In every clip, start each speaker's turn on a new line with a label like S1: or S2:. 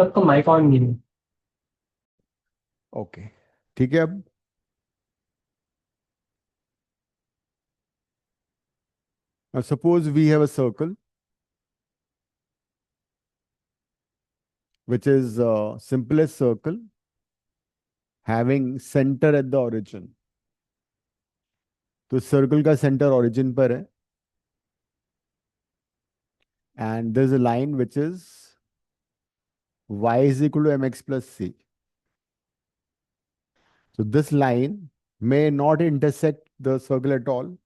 S1: तब तो mic on नहीं है।
S2: ओके, ठीक है। अब suppose we have a circle which is simplest circle having center at the origin. तो सर्कल का सेंटर origin पर है, and there's a line which is y is equal to mx plus c. So this line may not intersect the circle at all.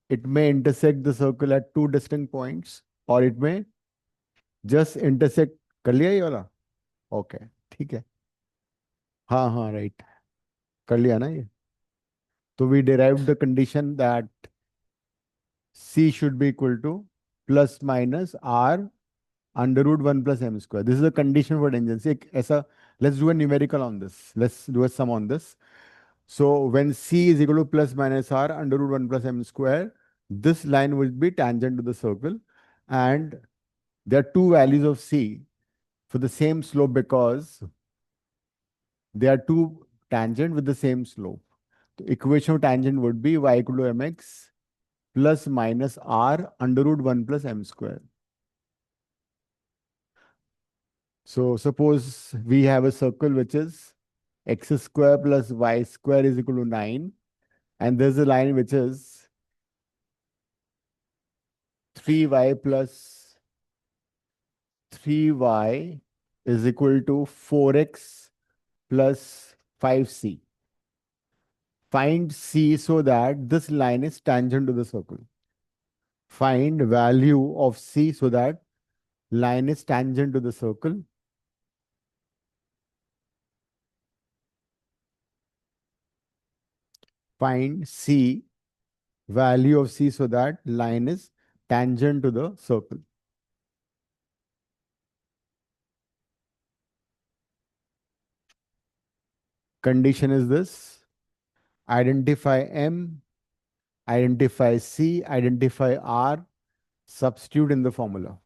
S2: It may intersect the circle at two distinct points, or it may just intersect. कर लिया ये वाला? Okay, ठीक है। हाँ हाँ, right, कर लिया ना ये। तो we derived the condition that c should be equal to plus minus r under root 1 plus m square. This is a condition for tangency. एक ऐसा, let's do a numerical on this. Let's do a sum on this. So when c is equal to plus minus r under root 1 plus m square, this line will be tangent to the circle. And there are two values of c for the same slope because they are two tangent with the same slope. The equation of tangent would be y equal to mx plus minus r under root 1 plus m square. So suppose we have a circle which is x square plus y square is equal to 9, and there's a line which is 3y plus 3y is equal to 4x plus 5c. Find c so that this line is tangent to the circle. Find value of c so that line is tangent to the circle. Find c, value of c so that line is tangent to the circle. Condition is this: identify m, identify c, identify r, substitute in the formula.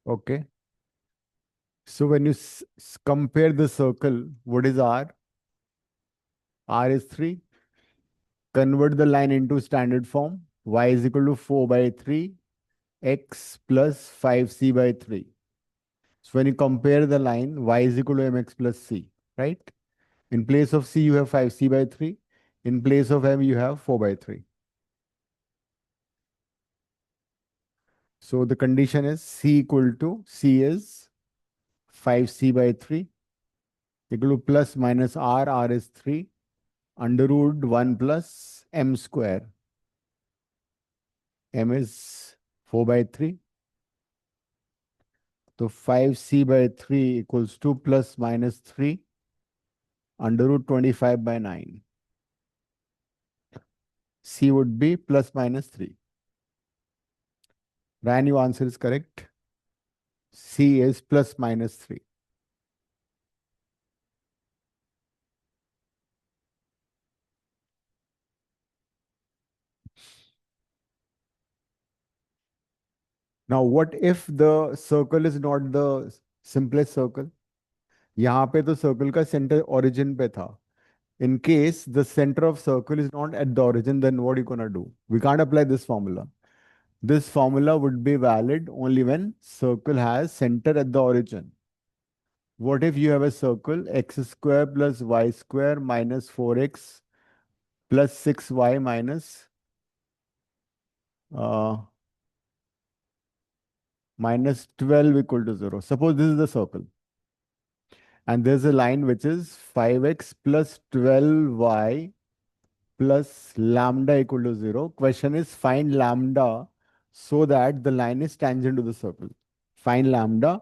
S2: Okay. So when you compare the circle, what is r? R is 3. Convert the line into standard form. Y is equal to 4 by 3, x plus 5c by 3. So when you compare the line, y is equal to mx plus c, right? In place of c, you have 5c by 3. In place of m, you have 4 by 3. So the condition is c equal to, c is 5c by 3 equal to plus minus r is 3 under root 1 plus m square. M is 4 by 3. So 5c by 3 equals to plus minus 3 under root 25 by 9. C would be plus minus 3. Ryan, your answer is correct. C is plus minus 3. Now, what if the circle is not the simplest circle? यहाँ पे तो circle का center origin पे था. In case the center of circle is not at the origin, then what are you gonna do? We can't apply this formula. This formula would be valid only when circle has center at the origin. What if you have a circle x square plus y square minus 4x plus 6y uh, minus 12 equal to 0? Suppose this is the circle and there's a line which is 5x plus 12y plus lambda equal to 0. Question is find lambda so that the line is tangent to the circle. Find lambda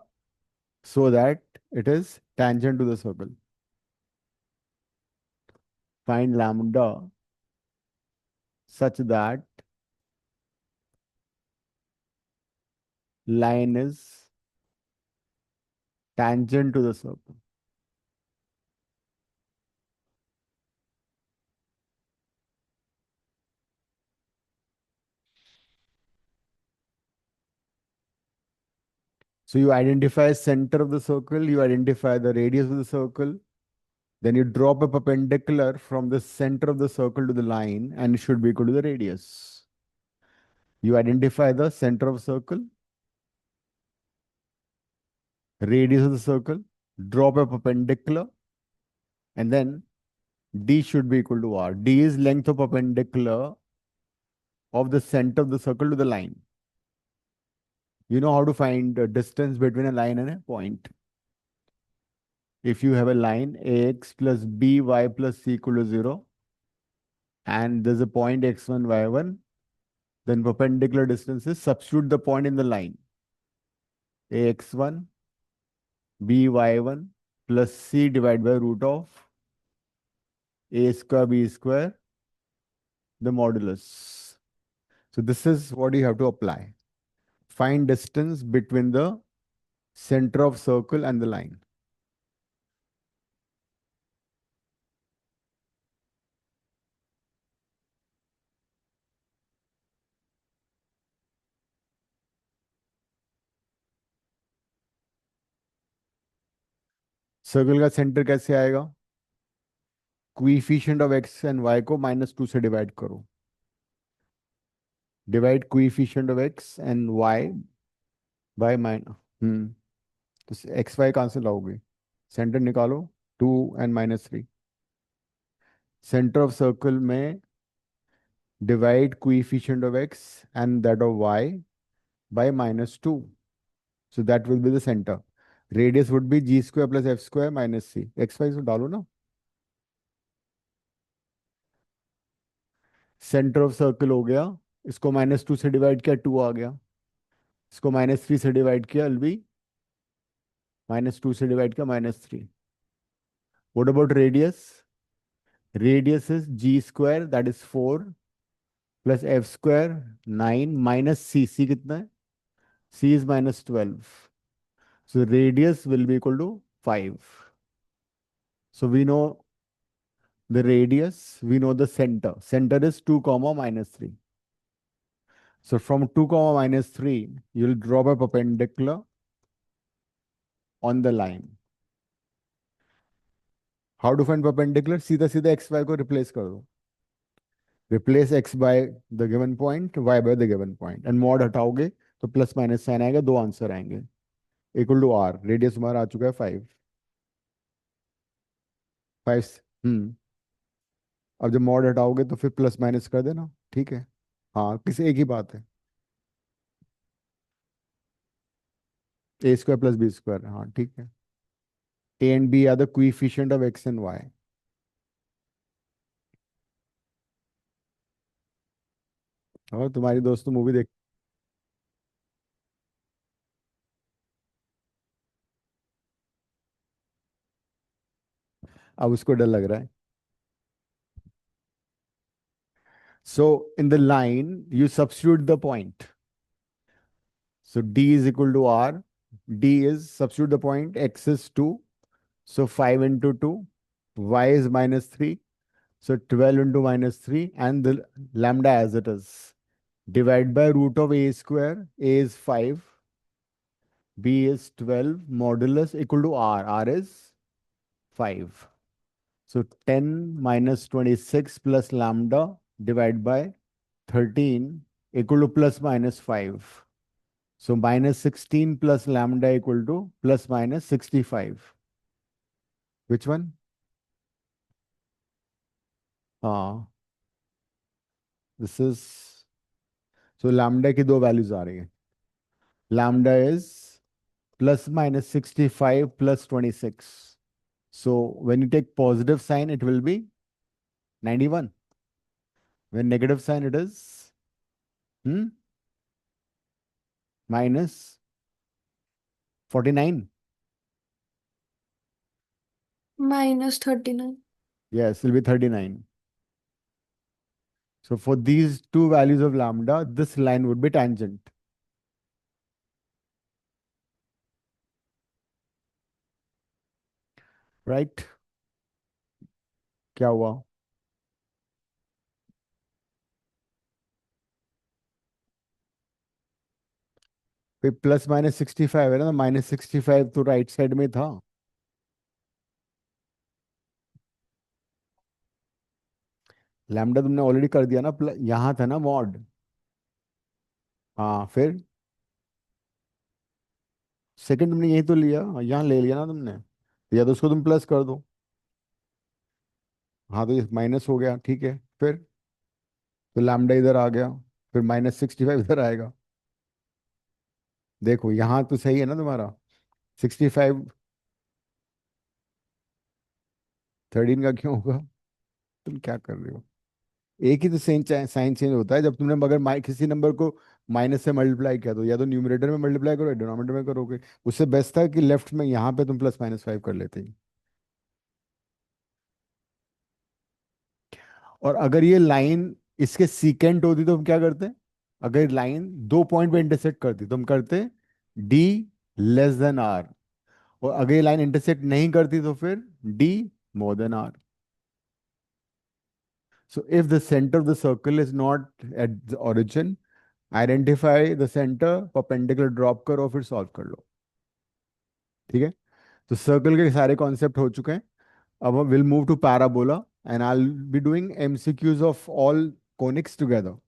S2: so that it is tangent to the circle. Find lambda such that line is tangent to the circle. So you identify center of the circle, you identify the radius of the circle, then you drop a perpendicular from the center of the circle to the line and it should be equal to the radius. You identify the center of circle, radius of the circle, drop a perpendicular, and then D should be equal to R. D is length of perpendicular of the center of the circle to the line. You know how to find the distance between a line and a point. If you have a line ax plus by plus c equal to 0 and there's a point x1, y1, then perpendicular distances, substitute the point in the line. ax1, by1 plus c divided by root of a square b square, the modulus. So this is what you have to apply. Find distance between the center of circle and the line. Circle का centre कैसे आएगा? Coefficient of x and y को -2 से divide करो. Divide coefficient of x and y by तो x y कहाँ से लाओगे? सेंटर निकालो 2 and -3. सेंटर ऑफ सर्कल में divide coefficient of x and that of y by -2. So that will be the center. Radius would be g square plus f square minus c. x y तो डालो ना. Centre of circle हो गया, इसको -2 से divide किया 2 आ गया, इसको -3 से डिवाइड किया एल बी -2 से डिवाइड किया -3. What about radius? Radius is g square that is 4 plus f square 9 minus c. c कितना है? c is -12. So radius will be equal to 5. So we know the radius, we know the center. Center is 2 comma -3. So from 2 comma -3, you'll drop a perpendicular on the line. How to find perpendicular? सीधा सीधा x y को replace कर दो. Replace x by the given point, y by the given point. And mod हटाओगे तो plus minus sign आएगा, दो answer आएंगे. Equal to are. Radius हमारा आ चुका है 5. 5. अब जब मॉड हटाओगे तो फिर प्लस माइनस कर देना. ठीक है. हाँ, किसी एक ही बात है. A square plus b square. हाँ ठीक है. A and b are the coefficient of x and y. और तुम्हारी दोस्त तो मूवी देख. अब उसको डर लग रहा है. So in the line, you substitute the point. So D is equal to R. D is, substitute the point, X is 2. So 5 into 2. Y is -3. So 12 into -3. And the lambda as it is. Divide by root of A square. A is 5. B is 12. Modulus equal to R. R is 5. So 10 minus 26 plus lambda divided by 13 equal to plus minus 5. So minus 16 plus lambda equal to plus minus 65. Which one? हाँ, this is, so lambda की दो values आ रही हैं. Lambda is plus minus 65 plus 26. So when you take positive sign, it will be 91. When negative sign, it is minus 49.
S1: -39.
S2: Yes, it will be 39. So for these two values of lambda, this line would be tangent. Right? क्या हुआ? फिर plus minus 65 है ना, -65 तो right side में था. Lambda तुमने already कर दिया ना, यहाँ था ना मॉड. हाँ, फिर सेकंड तुमने यही तो लिया, यहाँ ले लिया ना तुमने, या तो उसको तुम प्लस कर दो. हाँ, तो ये माइनस हो गया, ठीक है. फिर तो लैम्डा इधर आ गया, फिर -65 इधर आएगा. देखो यहाँ तो सही है ना तुम्हारा. 65 13 का क्यों होगा? तुम क्या कर रहे हो? एक ही तो साइन चेंज होता है जब तुमने मगर किसी नंबर को माइनस से मल्टीप्लाई किया, तो या तो न्यूमरेटर में मल्टीप्लाई करो या डिनोमिनेटर में करोगे. उससे बेस्ट था कि लेफ्ट में यहाँ पे तुम प्लस माइनस 5 कर लेते ही. और अगर ये लाइन इसके सीकेंट होती तो हम क्या करते? अगर लाइन दो पॉइंट पे इंटरसेक्ट करती तो हम करते डी लेस देन आर. और अगर ये लाइन इंटरसेक्ट नहीं करती तो फिर d more than r. So if the centre of the circle is not at the origin, identify the centre, perpendicular drop करो और फिर सॉल्व कर लो. ठीक है. तो सर्कल के सारे कॉन्सेप्ट हो चुके हैं. अब will move to parabola and I will be doing MCQs of all conics together.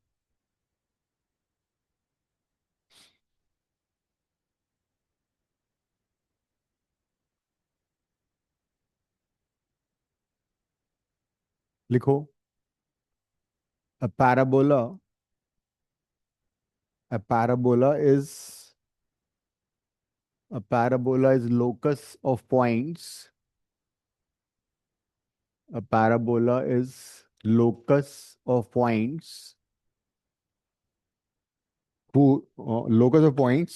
S2: लिखो. A parabola, a parabola is a parabola is locus of points. A parabola is locus of points who locus of points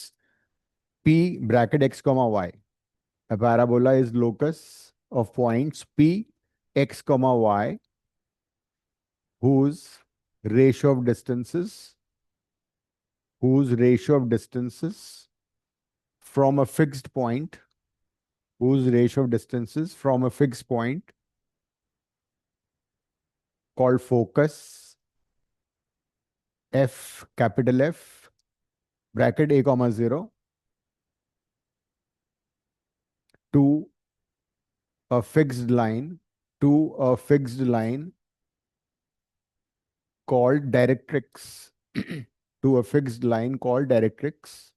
S2: p bracket x comma y. A parabola is locus of points p x comma y whose ratio of distances from a fixed point whose ratio of distances from a fixed point called focus f, capital F, bracket a comma 0 to a fixed line called directrix to a fixed line called directrix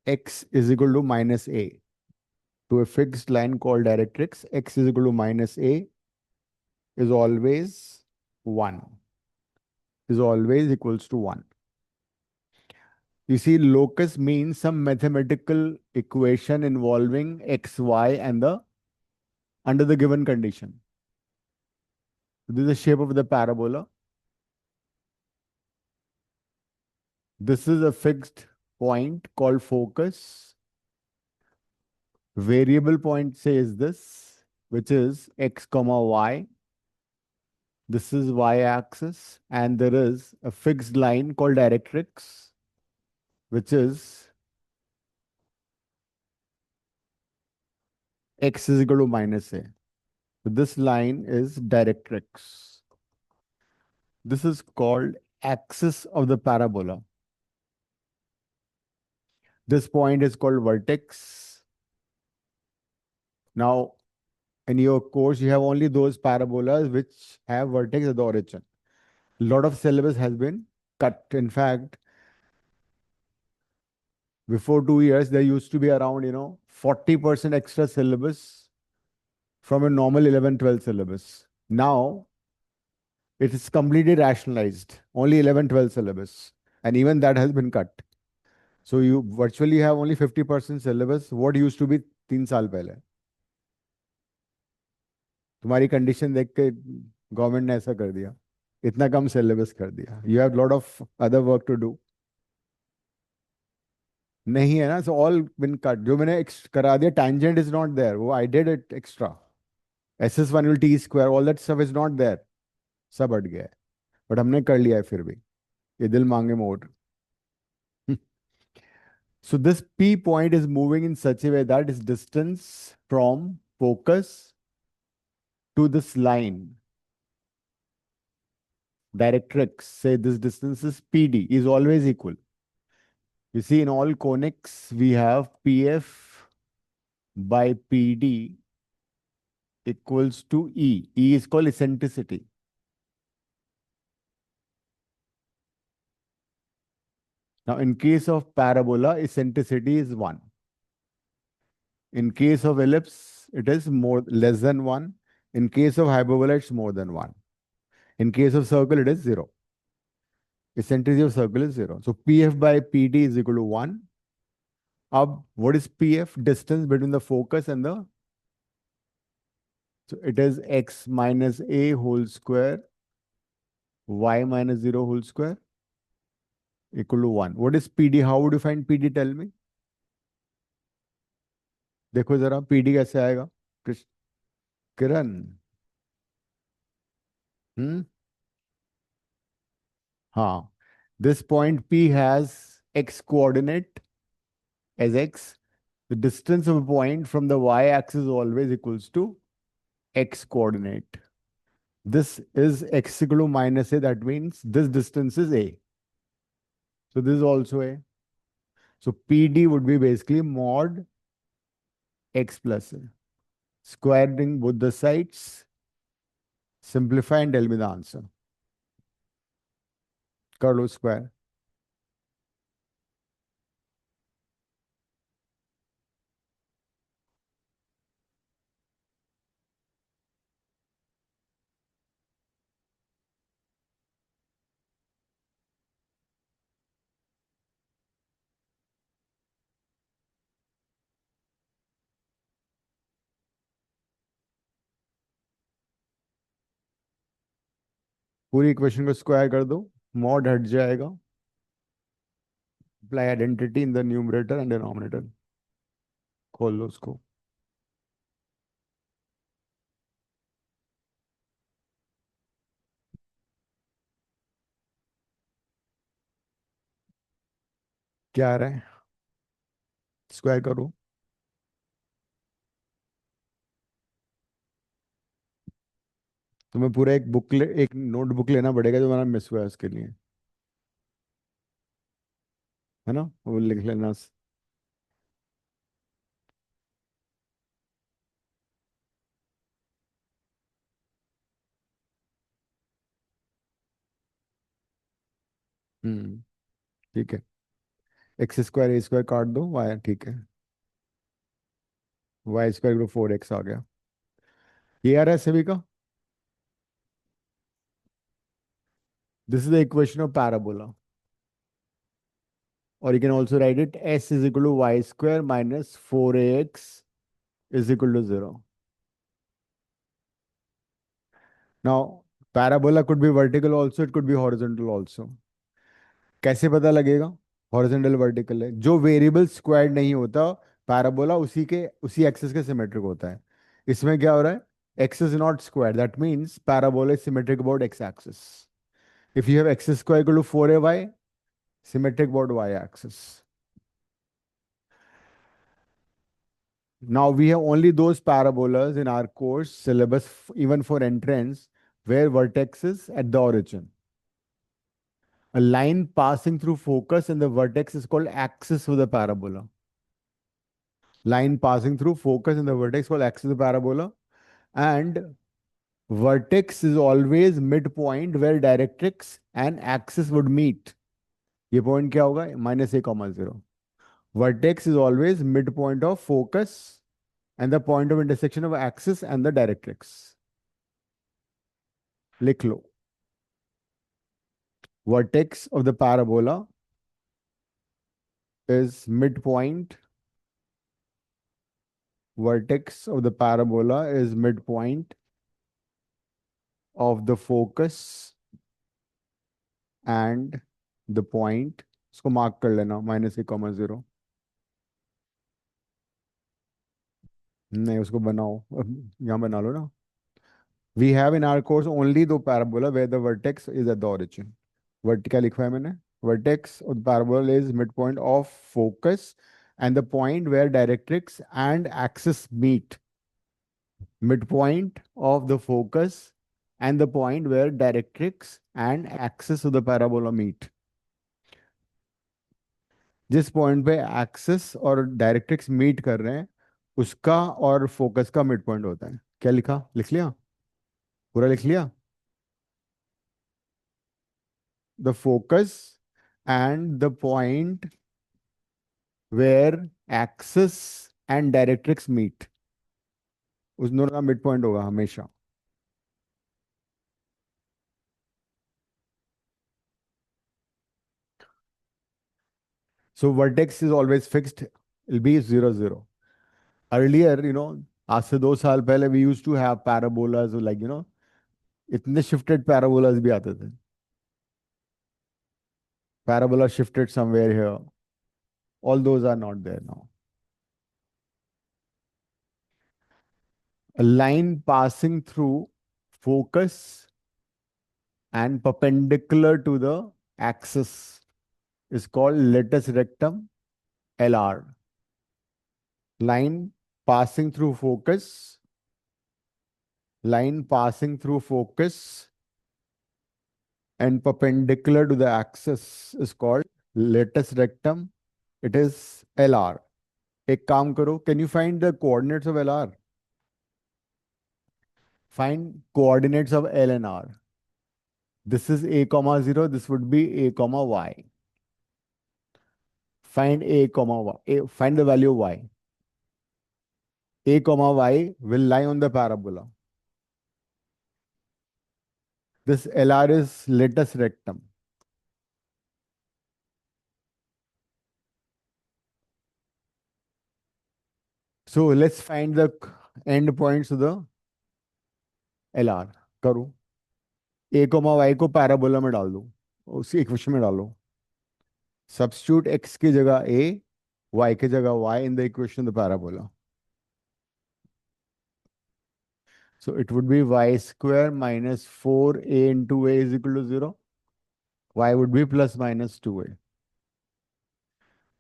S2: x is equal to minus a. To a fixed line called directrix x is equal to minus a is always 1, is always equals to 1. You see, locus means some mathematical equation involving x, y, and the under the given condition. This is the shape of the parabola. This is a fixed point called focus. Variable point says this, which is x comma y. This is y-axis, and there is a fixed line called directrix, which is x is equal to minus a. So this line is directrix. This is called axis of the parabola. This point is called vertex. Now, in your course, you have only those parabolas which have vertex at the origin. A lot of syllabus has been cut. In fact, before 2 years, there used to be around, 40% extra syllabus from a normal 11, 12 syllabus. Now, it is completely rationalized, only 11, 12 syllabus. And even that has been cut. So you virtually have only 50% syllabus, what used to be 3 साल पहले. तुम्हारी condition देख के government ने ऐसा कर दिया, इतना कम सिलेबस कर दिया. You have lot of other work to do. नहीं है ना, सो ऑल बिन कट. जो मैंने करा दिया, टैंजेंट इज नॉट देयर, वो I did it extra. SS1 will t square, all that stuff is not there. सब हट गया है, बट हमने कर लिया है फिर भी. ये दिल मांगे mode. So this P point is moving in such a way that its distance from focus to this line, directrix, say this distance is PD, is always equal. You see, in all conics, we have PF by PD equals to E. E is called eccentricity. Now, in case of parabola, eccentricity is 1. In case of ellipse, it is more less than 1. In case of hyperbola, it's more than 1. In case of circle, it is 0. Eccentricity of circle is 0. So PF by PD is equal to 1. What is PF? Distance between the focus and the... So it is x minus a whole square, y minus 0 whole square equal to 1. What is PD? How would you find PD? Tell me. देखो जरा PD कैसे आएगा? किरण. Hmm? हाँ. This point P has x coordinate as x. The distance of a point from the y-axis always equals to x coordinate. This is x equal to minus a. That means this distance is a. So this is also a. So PD would be basically mod x plus a. Squaring both the sides. Simplify and tell me the answer. कर लो square. पूरी equation को square कर दो, mod हट जाएगा. Apply identity in the numerator and denominator. खोल लो उसको. क्या आ रहा है? स्क्वायर करो. तुम्हें पूरा एक नोटबुक लेना पड़ेगा जो मैंने मिस हुआ है उसके लिए, है ना, वो लिख लेना. ठीक है. एक्स स्क्वायर ए स्क्वायर काट दो, वाई ठीक है. वाई स्क्वायर को 4x आ गया. ये आ रहा है सभी का. This is the equation of parabola. और you can also write it s is equal to y square minus 4ax is equal to 0. Now, parabola could be vertical also, it could be horizontal also. कैसे पता लगेगा horizontal vertical है? जो variable square नहीं होता, parabola उसी axis के symmetric होता है. इसमें क्या हो रहा है? x is not square. That means parabola is symmetric about x axis. If you have x square equal to 4ay, symmetric about y axis. Now we have only those parabolas in our course syllabus, even for entrance, where vertex is at the origin. A line passing through focus and the vertex is called axis of the parabola. Line passing through focus and the vertex called axis of the parabola. And vertex is always midpoint where directrix and axis would meet. ये point क्या होगा, -a,0. Vertex is always midpoint of focus and the point of intersection of axis and the directrix. लिख लो, vertex of the parabola is midpoint. Vertex of the parabola is midpoint of the focus and the point. इसको mark कर लेना, -a,0. नहीं, उसको बनाओ, यहाँ बना लो ना. We have in our course only the parabola where the vertex is at the origin. क्या लिखा है मैंने? Vertex of the parabola is midpoint of focus and the point where directrix and axis meet. Midpoint of the focus and the point where directrix and axis of the parabola meet. जिस point पे axis और directrix meet कर रहे हैं, उसका और focus का mid point होता है. क्या लिखा, लिख लिया? पूरा लिख लिया? The focus and the point where axis and directrix meet, उस दोनों का मिड पॉइंट होगा हमेशा. So vertex is always fixed, will be 0 0. Earlier, आज से 2 साल पहले we use to have parabolas, like इतने शिफ्टेड पैराबोलाज भी आते थे. Parabola shifted somewhere here, all those are not there now. A line passing through focus and perpendicular to the axis is called latus rectum, LR. Line passing through focus, line passing through focus and perpendicular to the axis is called latus rectum. It is LR. एक काम करो, can you find the coordinates of LR? Find coordinates of L and R. This is a comma 0, this would be a comma y. Find a comma y. Find the value of y. A comma y will lie on the parabola. This LR is latus rectum. So let's find the end points of the LR. करो. A comma y को parabola में डाल दो, उसी equation में डालो. Substitute x की जगह a, y की जगह y in the equation of the parabola. So it would be y square minus 4a into a is equal to 0. Y would be plus minus 2a.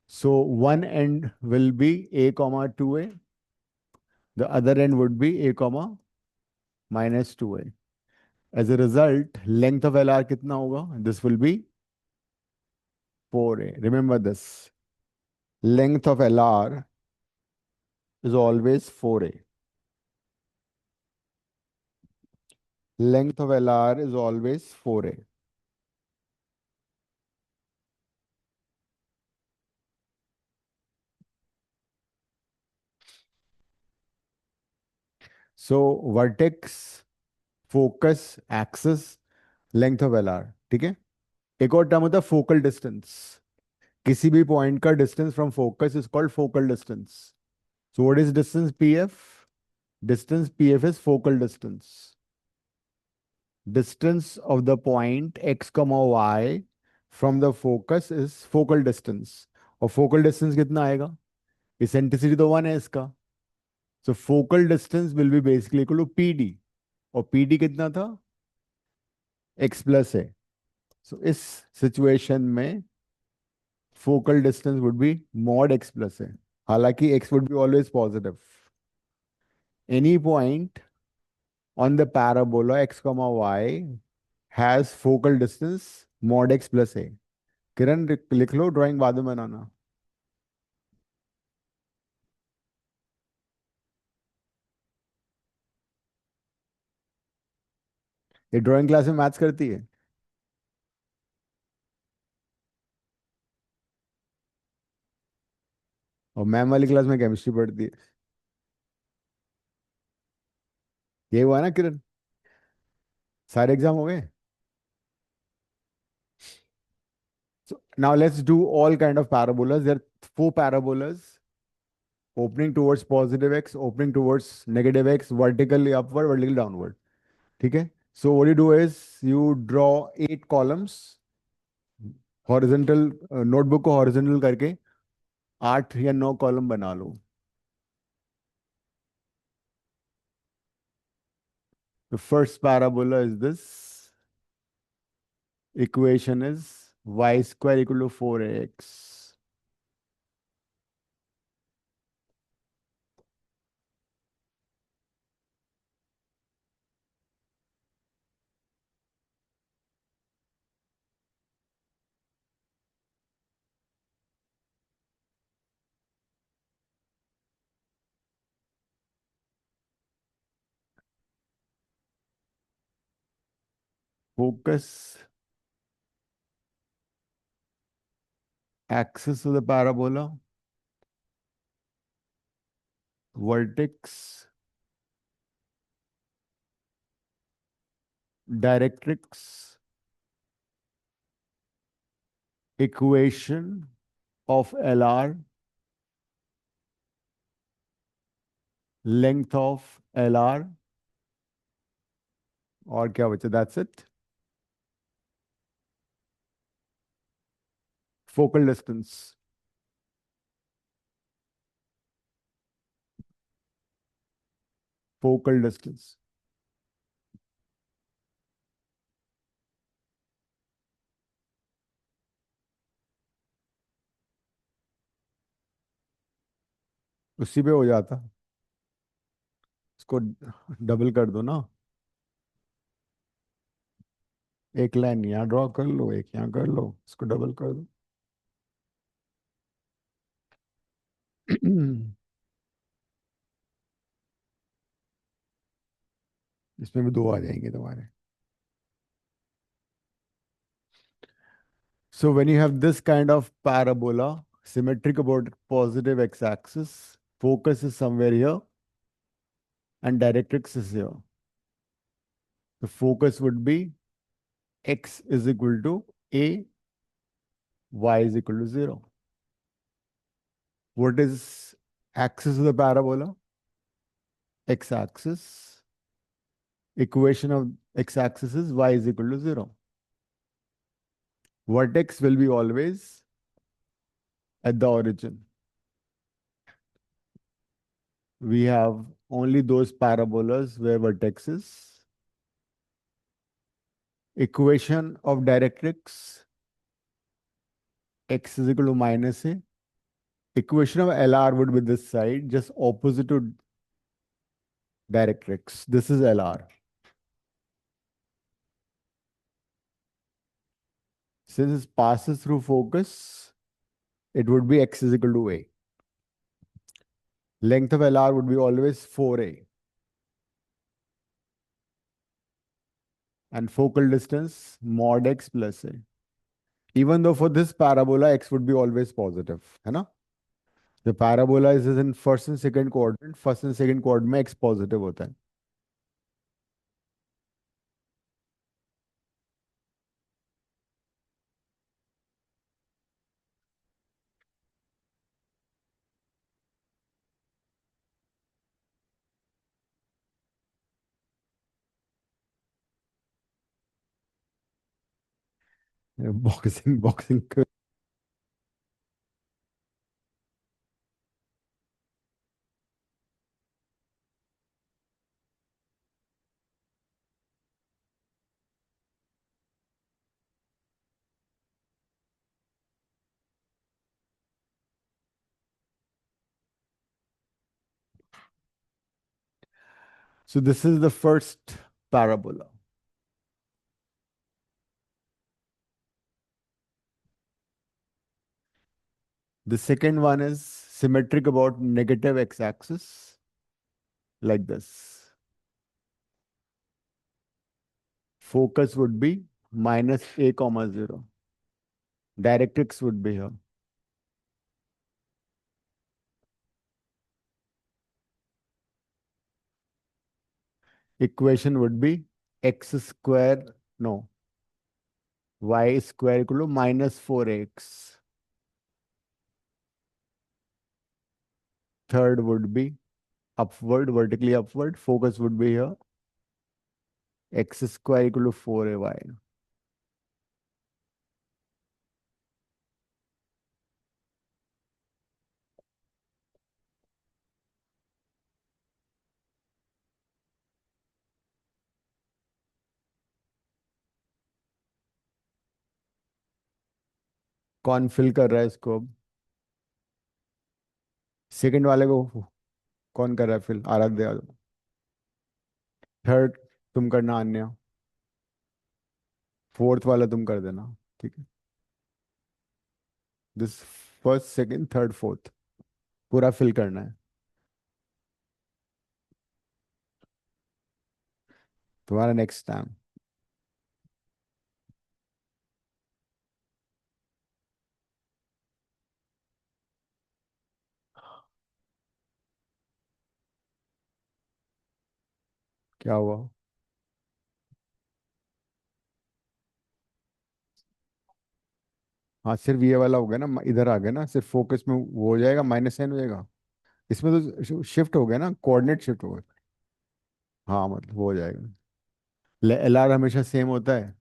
S2: So one end will be a comma 2a. The other end would be a comma minus 2a. As a result, length of LR कितना होगा? This will be 4a. Remember this. Length of LR is always 4a. Length of LR is always 4a. So vertex, focus, axis, length of LR. ठीक है? एक और term होता है focal distance. किसी भी पॉइंट का distance from focus is called focal distance. So what is distance PF? Distance PF is focal distance. Distance of the point x comma y from the focus is focal distance. और focal distance कितना आएगा? Eccentricity तो 1 है इसका. So focal distance will be basically equal to PD. और PD कितना था? x plus है. So इस situation में focal distance would be mod x plus है. हालांकि x would be always positive. Any point on the parabola x comma y has focal distance mod x plus a. किरण लिख लो, drawing बाद में बनाना. ये drawing class में maths करती है. और मैम वाली क्लास में केमिस्ट्री पढ़ती है। ये हुआ ना किरण? सारे एग्जाम हो गए। So now let's do all kind of parabolas. There are four parabolas: opening towards positive x, opening towards negative x, vertically upward, vertically downward. Okay. So what you do is you draw 8 columns, horizontal, notebook को horizontal करके 8 या 9 column बना लो. The first parabola is this. Equation is y square equal to 4x. Focus axis of the parabola, vertex, directrix, equation of LR, length of LR, और क्या बचा? That's it. Focal distance. Focal distance. उसी पे हो जाता. इसको double कर दो ना. एक लाइन यहाँ ड्रॉ कर लो, एक यहाँ कर लो, इसको डबल कर दो. इसमें भी दो आ जाएंगे तुम्हारे. So when you have this kind of parabola, symmetric about positive x-axis, focus is somewhere here, and directrix is here. The focus would be x is equal to a, y is equal to 0. What is axis of the parabola? X-axis. Equation of x-axis is y is equal to 0. Vertex will be always at the origin. We have only those parabolas where vertex is. Equation of directrix, x is equal to minus a. Equation of LR would be this side, just opposite to directrix. This is LR. Since it passes through focus, it would be x is equal to a. Length of LR would be always 4a. And focal distance mod x plus a. Even though for this parabola, x would be always positive. है ना? The parabola is in first and second quadrant. First and second quadrant में x positive होता है. Boxing. So this is the first parabola. The second one is symmetric about negative x-axis, like this. Focus would be minus a comma 0. Directrix would be here. Equation would be x square, no, y square equal to minus 4x. Third would be upward, vertically upward. Focus would be here. X square equal to 4ay. कौन fill कर रहा है इसको अब? Second वाले को कौन कर रहा है फिल? आराध्या। थर्ड तुम करना, अन्य। फोर्थ वाला तुम कर देना। ठीक है। This first second third fourth पूरा फिल करना है। तुम्हारा नेक्स्ट टाइम। क्या हुआ? हाँ, सिर्फ ये वाला हो गया ना, इधर आ गया ना, सिर्फ फोकस में वो हो जाएगा, माइनस साइन हो जाएगा। इसमें तो शिफ्ट हो गया ना, कोऑर्डिनेट शिफ्ट हो गया। हाँ, मतलब वो हो जाएगा। एल आर हमेशा सेम होता है।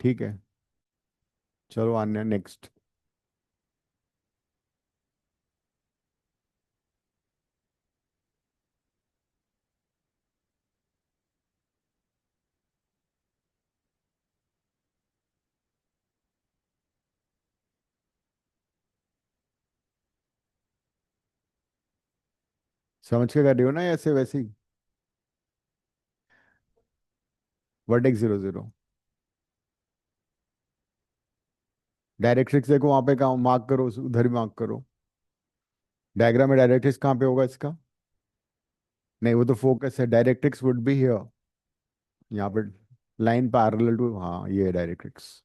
S2: ठीक है। चलो आने नेक्स्ट। समझ के कर रही हो ना, ऐसे वैसे ही? वर्टेक्स 0 0। डायरेक्ट्रिक्स देखो वहां पे, कहाँ मार्क करो, उधर भी मार्क करो। डायग्राम में डायरेक्ट्रिक्स कहाँ पे होगा इसका? नहीं, वो तो फोकस है। डायरेक्ट्रिक्स वुड बी हियर, यहाँ पे। लाइन पैरेलल टू, हाँ ये डायरेक्ट्रिक्स।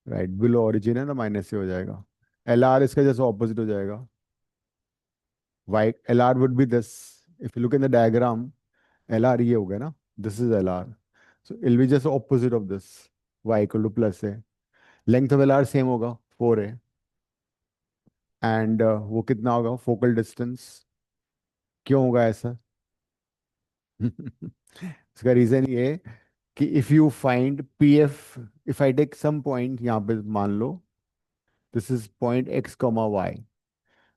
S2: राइट बिलो ओरिजिन है ना, माइनस से हो जाएगा। एल आर इसका जैसे ऑपोजिट हो जाएगा। Y L R would be this. If you look in the diagram, L R ये हो गया ना, this is L R. So it'll be just opposite of this. Y equal to plus है। Length of L R same होगा, 4 है। And वो कितना होगा फोकल डिस्टेंस? क्यों होगा ऐसा? इसका रीजन ये है कि if you find P F, if I take some point यहाँ पे, मान लो this is point x comma y,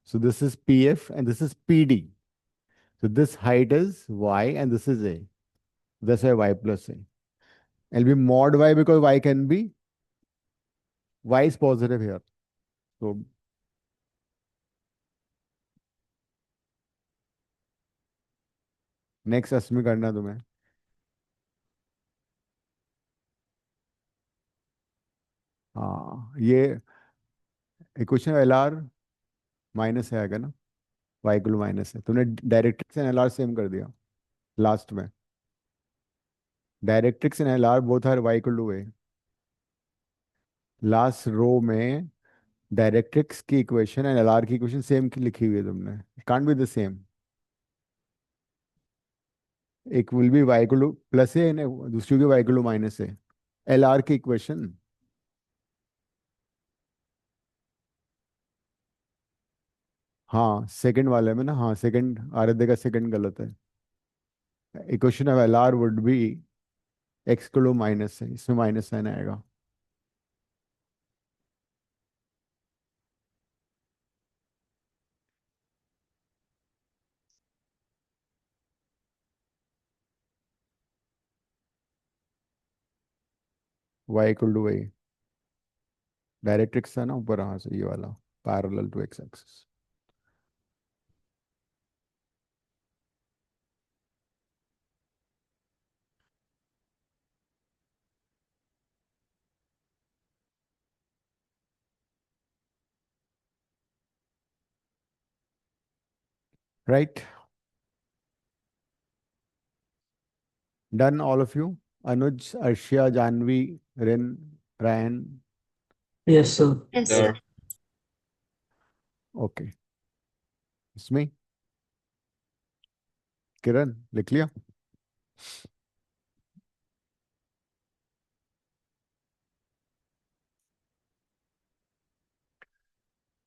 S2: so this is PF and this is PD. So this height is Y and this is A. That's why Y plus A. It'll be mod Y because Y can be, Y is positive here. So next असमी करना तुम्हें। हाँ, ये equation L R minus है आएगा ना, Y equal minus है। तूने directrix and L R same कर दिया लास्ट में। Directrix and L R both are y equal to a. Last row में डायरेक्ट्रिक्स की इक्वेशन एंड एल आर की इक्वेशन सेम की लिखी हुई है तुमने। Can't be the same. एक will be y equal to plus a, दूसरी की y equal to minus a. L R की इक्वेशन। हाँ सेकंड वाले में ना, हाँ सेकंड आराध्य का सेकंड गलत है। Equation of L R would be x equal to minus है, इसमें माइनस साइन आएगा। Y equal to y. Directrix था ना ऊपर, हाँ से ये वाला, parallel to x axis. Right, done all of you. Anuj, Arshia, Janvi, Rin, Rayan.
S3: Yes, sir.
S1: Yes,
S3: Yeah.
S1: sir.
S2: Okay, इसमें किरण लिख लिया।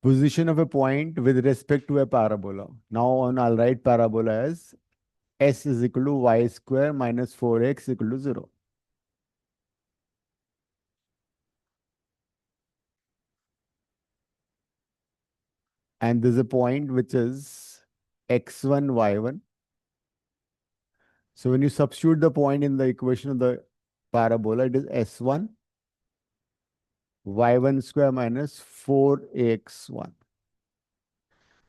S2: Position of a point with respect to a parabola. Now on, I'll write parabola as s is equal to y square minus 4x equal to 0. And there's a point which is x1, y1. So when you substitute the point in the equation of the parabola, it is s1 y1 square minus 4ax1.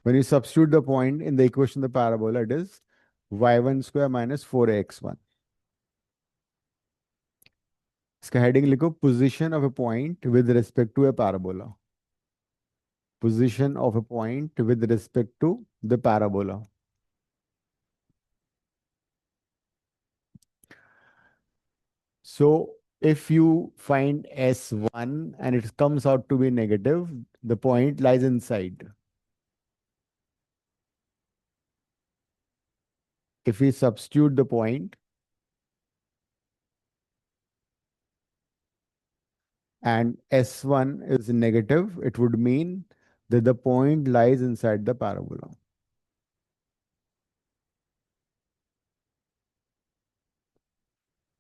S2: When you substitute the point in the equation of the parabola, it is y1 square minus 4ax1. इसका heading लिखो, position of a point with respect to a parabola. Position of a point with respect to the parabola. So if you find S1 and it comes out to be negative, the point lies inside. If we substitute the point and S1 is negative, it would mean that the point lies inside the parabola.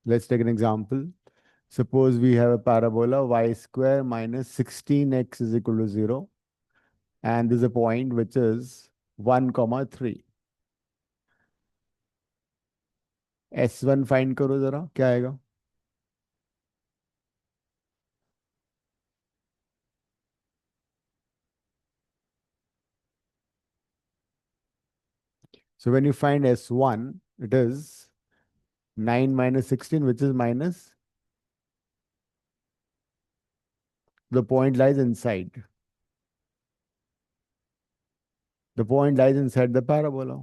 S2: Let's take an example. Suppose we have a parabola y square minus 16x is equal to 0, and there's a point which is 1 comma 3. S1 find करो जरा, क्या आएगा? So when you find S1, it is 9 minus 16, which is minus. The point lies inside. The point lies inside the parabola.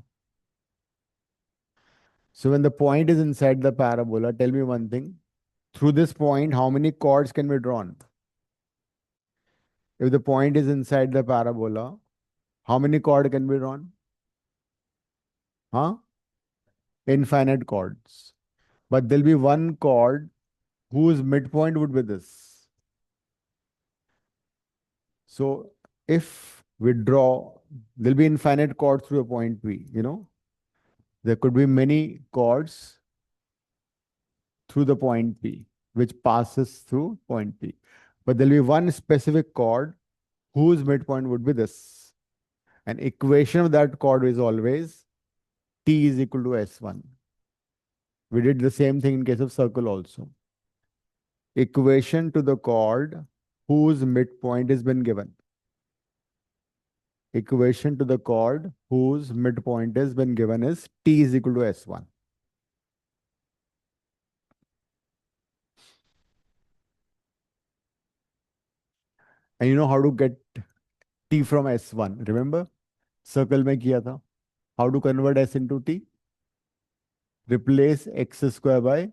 S2: So when the point is inside the parabola, tell me one thing. Through this point, how many chords can be drawn? If the point is inside the parabola, how many chords can be drawn? Huh? Infinite chords. But there'll be one chord whose midpoint would be this. So if we draw, there'll be infinite chords through a point P. There could be many chords through the point P, which passes through point P. But there'll be one specific chord whose midpoint would be this. An equation of that chord is always T is equal to S1. We did the same thing in case of circle also. Equation to the chord whose midpoint has been given. Equation to the chord whose midpoint has been given is T is equal to S1. And you know how to get T from S1. Remember? Circle में किया था. How to convert S into T? Replace x square by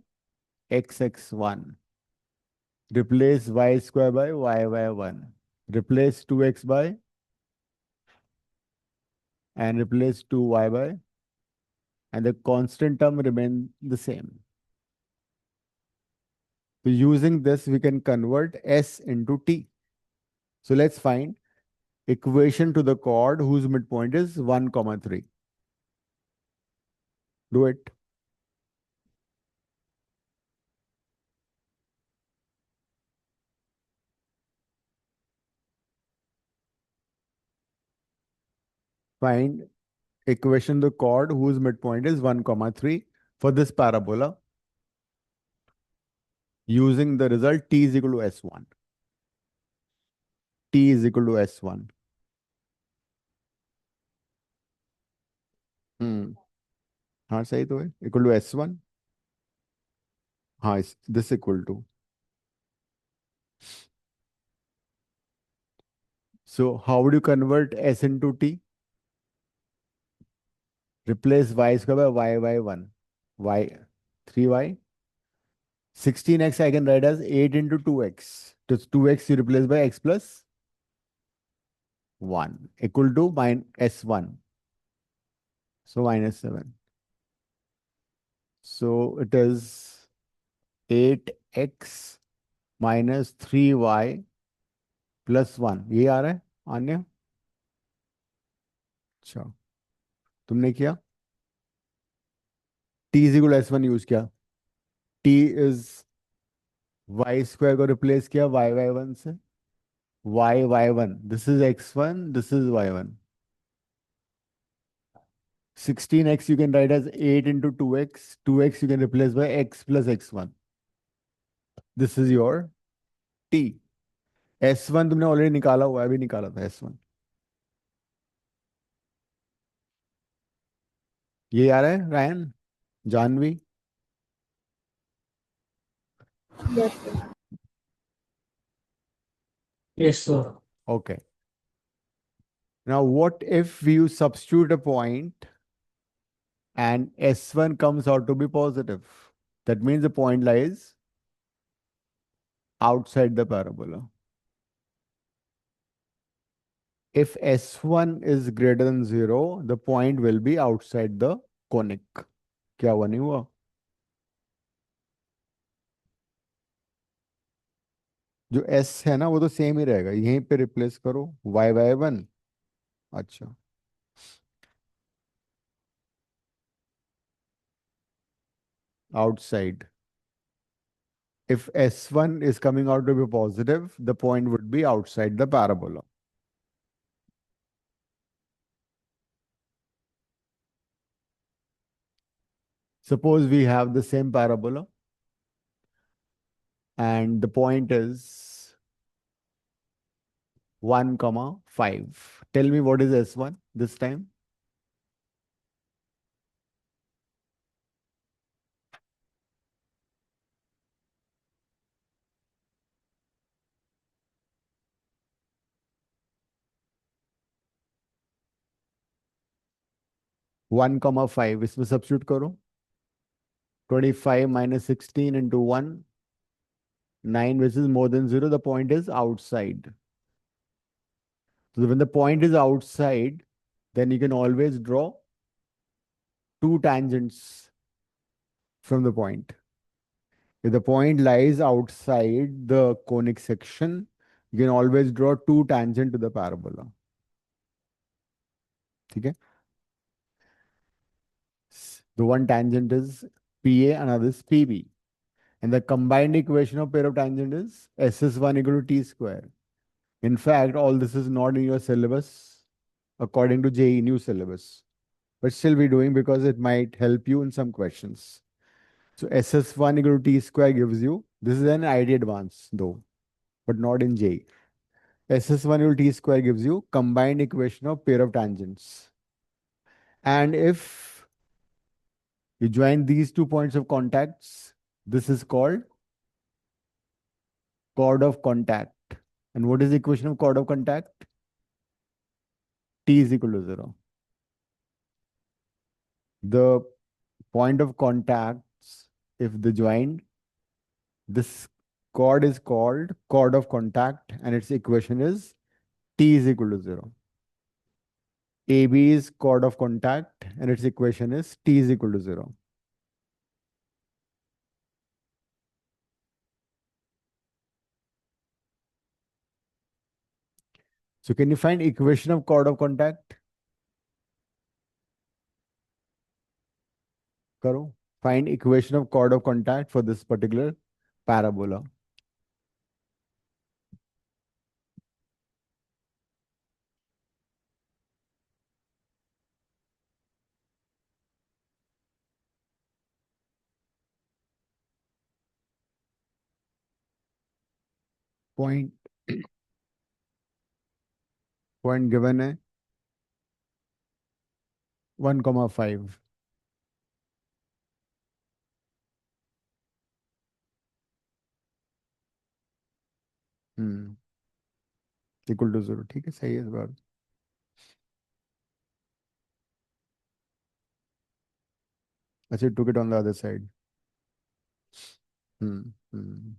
S2: xx1. Replace y square by yy1. Replace 2x by and replace 2y by, and the constant term remain the same. So using this, we can convert S into T. So let's find equation to the chord whose midpoint is 1 comma 3. Do it. Find equation to the chord whose midpoint is 1 comma 3 for this parabola using the result T is equal to S1. T is equal to S1. हाँ सही तो है, equal to S1. हाँ, this equal to. So how would you convert S into T? Replace y square by y by 1. Y 3y. 16x I can write as 8 into 2x. Just 2x you replace by x plus 1 equal to S1. So minus 7. So it is 8x minus 3y plus 1 ये आ रहा है आन्या. अच्छा, तुमने किया. t is equal S1 use किया. t is why square को replace किया y1 से. y1 this is x1, this is y1. 16x you can write as 8 into 2x. 2x you can replace by x plus x1. This is your t. S1 तुमने already निकाला हुआ है, अभी निकाला था S1. ये आ रहा है Rayan, Janvi.
S1: Yes, sir.
S3: Yes, sir.
S2: Okay. Now what if you substitute a point and S1 comes out to be positive? That means the point lies outside the parabola. If S1 is greater than 0, the point will be outside the conic. क्या हुआ नहीं हुआ? जो S है ना वो तो same ही रहेगा, यहीं पे रिप्लेस करो y1. अच्छा, outside. If S1 is coming out to be positive, the point would be outside the parabola. Suppose we have the same parabola and the point is 1 comma 5. Tell me what is S1 this time? One comma five इसमें substitute करो. 25 minus 16 into 1, 9, which is more than 0. The point is outside. So when the point is outside, then you can always draw two tangents from the point. If the point lies outside the conic section, you can always draw two tangent to the parabola. Okay? The one tangent is PA, another is PB. And the combined equation of pair of tangent is SS1 equal to T square. In fact, all this is not in your syllabus according to JEE new syllabus. But still we're doing because it might help you in some questions. So SS1 equal to T square gives you, this is an ID advance though, but not in JEE. SS1 equal to T square gives you combined equation of pair of tangents. And if you join these 2 points of contacts, this is called chord of contact. And what is the equation of chord of contact? T is equal to 0. The point of contacts, if they joined, this chord is called chord of contact and its equation is T is equal to 0. AB is chord of contact and its equation is T is equal to 0. So can you find equation of chord of contact? Karo. Find equation of chord of contact for this particular parabola. Point point given है 1,5. Equal to 0. ठीक है, सही है इस बार. अच्छा, took it on the other side. Hmm. Hmm.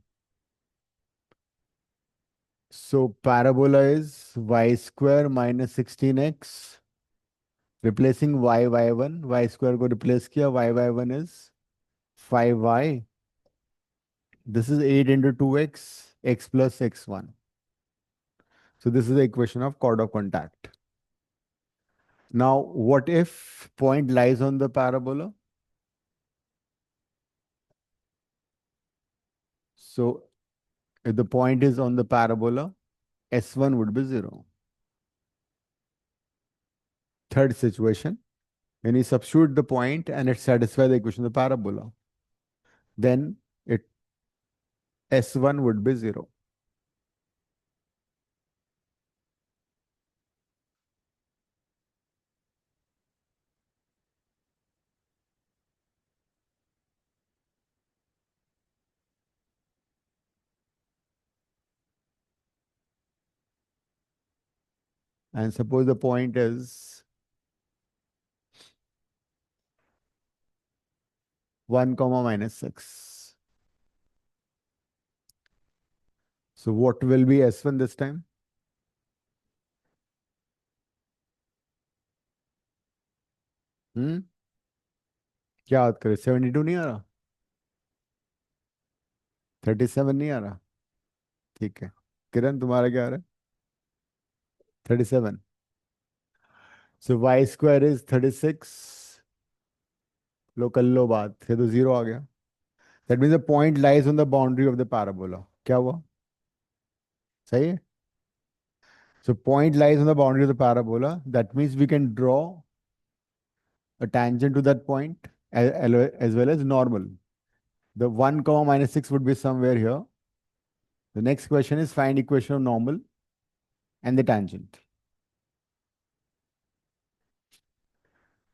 S2: So parabola is y square minus 16x. Replacing y1, y square को replace किया, y1 is 5y. This is 8 into 2x, x plus x1. So this is the equation of chord of contact. Now, what if point lies on the parabola? So if the point is on the parabola, S1 would be 0. Third situation, when you substitute the point and it satisfies the equation of the parabola, then it S1 would be 0. And suppose the point is 1 comma minus 6. So what will be S1 this time? Hmm? क्या बात करें, 72 नहीं आ रहा, 37 नहीं आ रहा? ठीक है, किरण तुम्हारा क्या आ रहा है? 37. So y square is 36. लो कर लो बात, ये तो जीरो आ गया. That means the point lies on the boundary of the parabola. क्या हुआ? सही है. So point lies on the boundary of the parabola, that means we can draw a tangent to that point as well as normal. The 1 comma minus 6 would be somewhere here. The next question is find equation of normal and the tangent.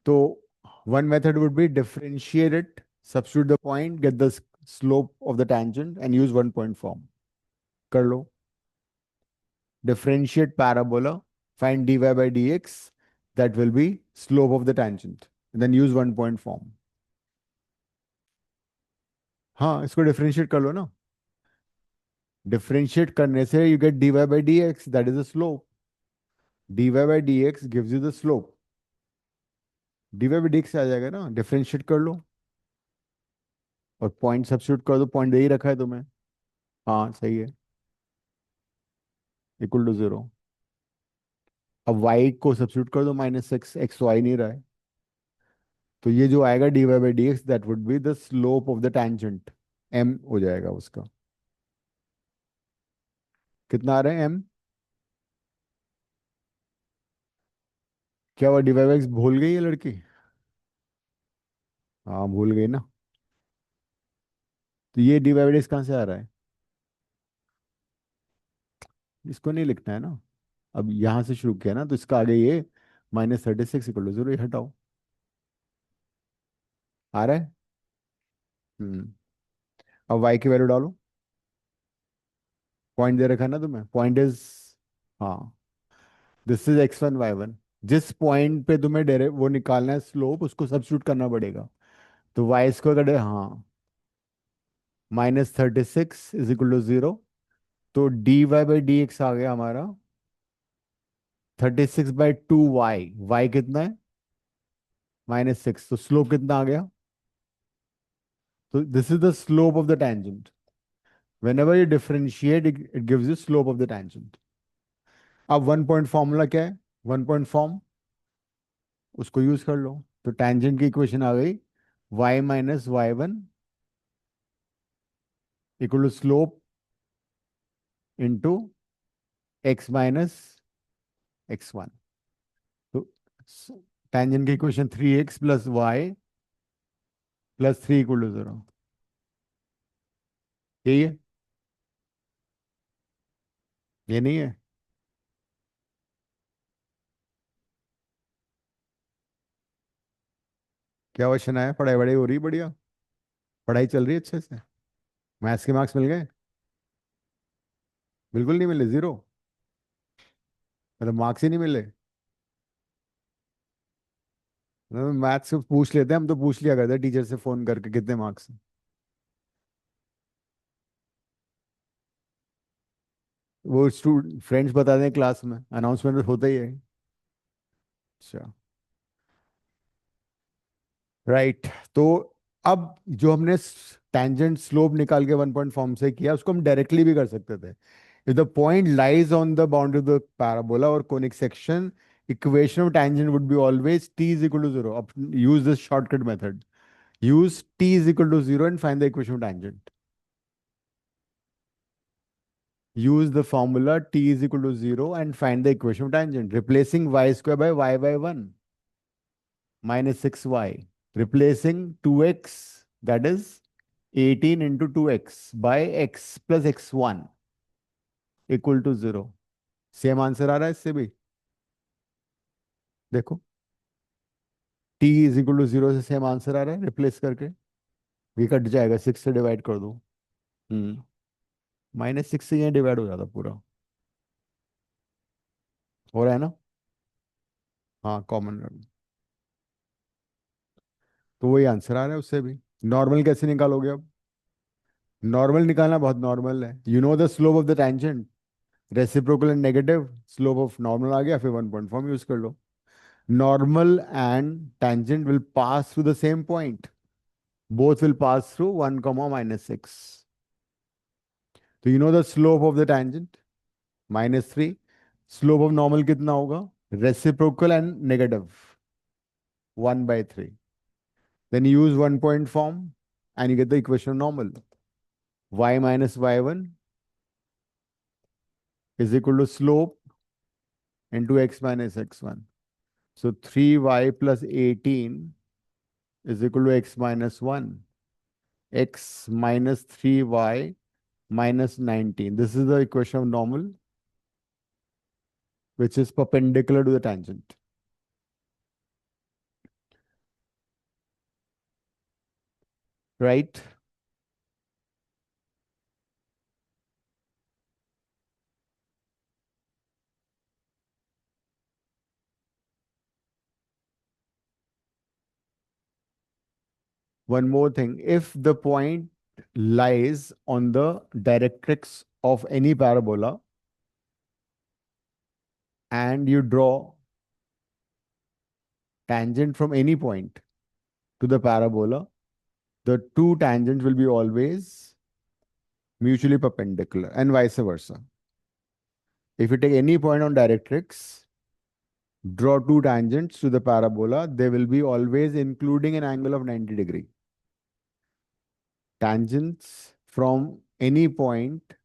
S2: So one method would be differentiate it, substitute the point, get the slope of the tangent and use one point form. कर लो. Differentiate parabola, find dy by dx, that will be slope of the tangent. And then use one point form. हाँ, इसको differentiate कर लो ना. Differentiate करने से you get dy by dx, that is the slope. dy by dx gives you the slope. dy by dx आ जाएगा ना, differentiate कर लो और point substitute कर दो, point दे ही रखा है तुम्हें. हाँ सही है, इक्वल टू 0. अब y को सब्सिट्यूट कर दो, -6, x y नहीं रहा है, तो ये जो आएगा dy by dx, that would be the slope of the tangent. m हो जाएगा उसका. कितना आ रहा है m? क्या हुआ, dy by x भूल गई है लड़की? हाँ भूल गई ना. तो ये dy by dx कहाँ से आ रहा है? इसको नहीं लिखना है ना. अब यहां से शुरू किया ना, तो इसका आगे ये -36 इक्वल टू 0, ये हटाओ. आ रहा है. हम्म. अब y की वैल्यू डालो. पॉइंट दे रखा है ना तुम्हें, पॉइंट इज, हाँ, दिस इज x1 y1. जिस पॉइंट पे तुम्हें डायरेक्ट वो निकालना है स्लोप, उसको सब्स्टिट्यूट करना पड़ेगा. तो y स्क्वायर का हाँ, -36 इज इक्वल टू 0. तो dy बाई डी एक्स आ गया हमारा 36/2y. y कितना है? -6. तो स्लोप कितना आ गया? तो this is the slope of the tangent. Whenever you differentiate, it gives you slope of the tangent. अब वन पॉइंट फॉर्मूला क्या है? वन पॉइंट फॉर्म, उसको यूज कर लो. तो tangent की इक्वेशन आ गई y minus y1 equal to slope into x minus x1. तो tangent की equation 3x plus y plus 3 equal to 0. यही है, ये नहीं है? क्या क्वेश्चन आया? पढ़ाई वढ़ाई हो रही है बढ़िया? पढ़ाई चल रही है अच्छे से? मैथ्स के मार्क्स मिल गए? बिल्कुल नहीं मिले, जीरो? मतलब मार्क्स ही नहीं मिले? मैथ्स से पूछ लेते हैं हम, तो पूछ लिया करते टीचर से फोन करके कितने मार्क्स. वो स्टूडेंट फ्रेंड्स बता दें क्लास में, अनाउंसमेंट होता ही है। अच्छा, राइट। तो अब जो हमने टेंजेंट स्लोप निकाल के वन पॉइंट फॉर्म से किया, उसको हम डायरेक्टली भी कर सकते थे। If the point lies on the boundary of the parabola और conic section, equation of tangent would be always t is equal to zero. अब use this shortcut method, use t is equal to 0 and find the equation of tangent. Use the formula t is equal to 0 and find the equation of tangent. Replacing y square by y by 1 minus 6y. Replacing 2x, that is 18 into 2x by x plus x1 equal to 0. Same answer आ रहा है इससे भी, देखो t is equal to 0 से same answer आ रहा है, रिप्लेस करके ये कट जाएगा, 6 से डिवाइड कर दो। -6 से ये डिवाइड हो जाता पूरा, हो रहा है ना। हाँ, कॉमन। तो वही आंसर आ रहा है उससे भी। नॉर्मल कैसे निकालोगे अब? नॉर्मल निकालना बहुत नॉर्मल है, you know the slope of the tangent, reciprocal and negative, slope of normal आ गया, फिर वन पॉइंट फॉर्म यूज कर लो। Normal and tangent will pass through the same point, both will pass through 1, -6। तो you know the slope of the tangent -3, slope of normal कितना होगा, reciprocal and negative 1/3। Then you use 1 point form and you get the equation of normal. Y minus y1 is equal to slope into x minus x1. So 3y plus 18 is equal to x minus 1. X minus 3y minus 19. This is the equation of normal, which is perpendicular to the tangent. Right? One more thing. If the point lies on the directrix of any parabola and you draw tangent from any point to the parabola, the two tangents will be always mutually perpendicular and vice versa. If you take any point on directrix, draw two tangents to the parabola, they will be always including an angle of 90 degree. Tangents from any point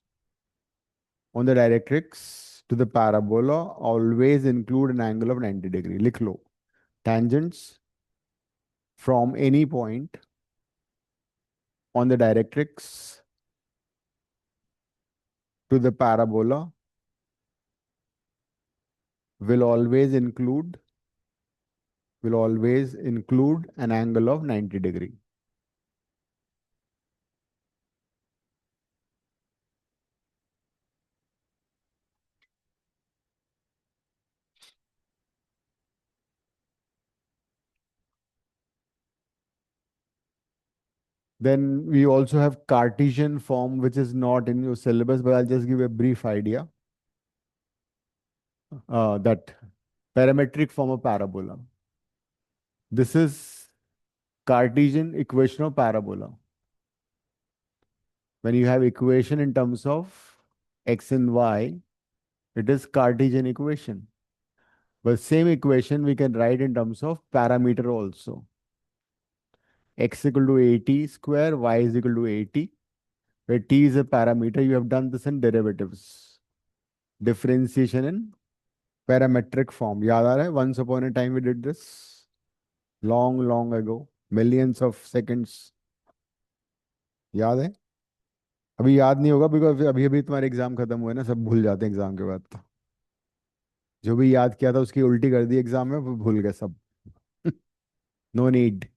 S2: on the directrix to the parabola always include an angle of 90 degree. लिख लो, tangents from any point on the directrix to the parabola will always include an angle of 90 degree. Then we also have Cartesian form, which is not in your syllabus, but I'll just give a brief idea. That parametric form of parabola. This is Cartesian equation of parabola. When you have equation in terms of x and y, it is Cartesian equation. But same equation we can write in terms of parameter also. X equal to 80 square, y is equal to 80. Where t is a parameter, you have done this in derivatives. Differentiation in parametric form. याद आ रहा है? Once upon a time we did this. Long, long ago. Millions of seconds. याद है? अभी याद नहीं होगा because अभी अभी तुम्हारे एग्जाम खत्म हुए ना, सब भूल जाते हैं एग्जाम के बाद तो। जो भी याद किया था उसकी उल्टी कर दी एग्जाम में, वो भूल गए सब। No need.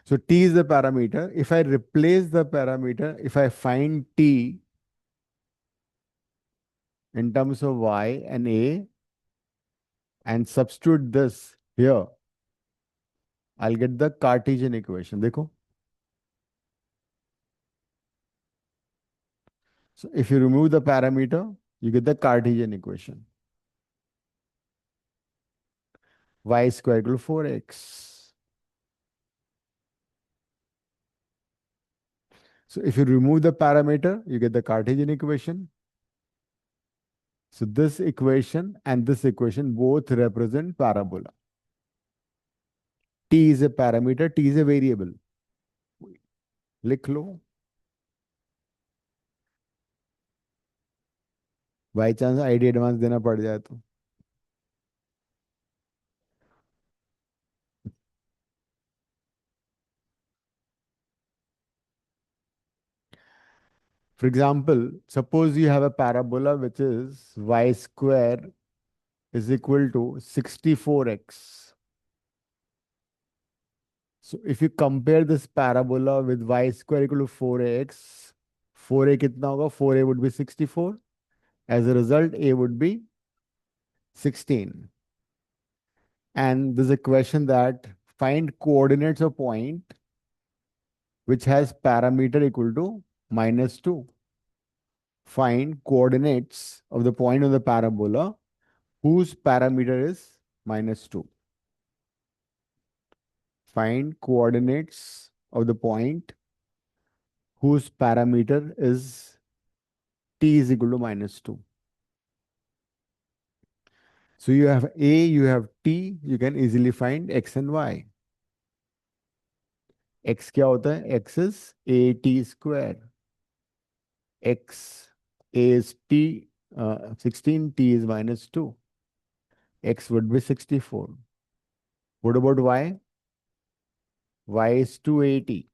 S2: So t is the parameter. If I replace the parameter, if I find t in terms of y and a and substitute this here, I'll get the Cartesian equation. देखो. So if you remove the parameter, You get the Cartesian equation. Y square equal to 4x. So if you remove the parameter, you get the Cartesian equation. So this equation and this equation both represent parabola. T is a parameter, T is a variable. लिख लो. By chance ID advance देना पड़ जाए तो. For example, suppose you have a parabola which is y square is equal to 64x. So if you compare this parabola with y square equal to 4x, 4a कितना होगा? 4a would be 64. As a result, a would be 16. And there's a question that find coordinates of point which has parameter equal to -2. Find coordinates of the point on the parabola whose parameter is -2. Find coordinates of the point whose parameter is t is equal to -2. So you have a, you have t, you can easily find x and y. x क्या होता है? x is a t square. x a is t, 16, t is -2. X would be 64. What about y? Y is 280.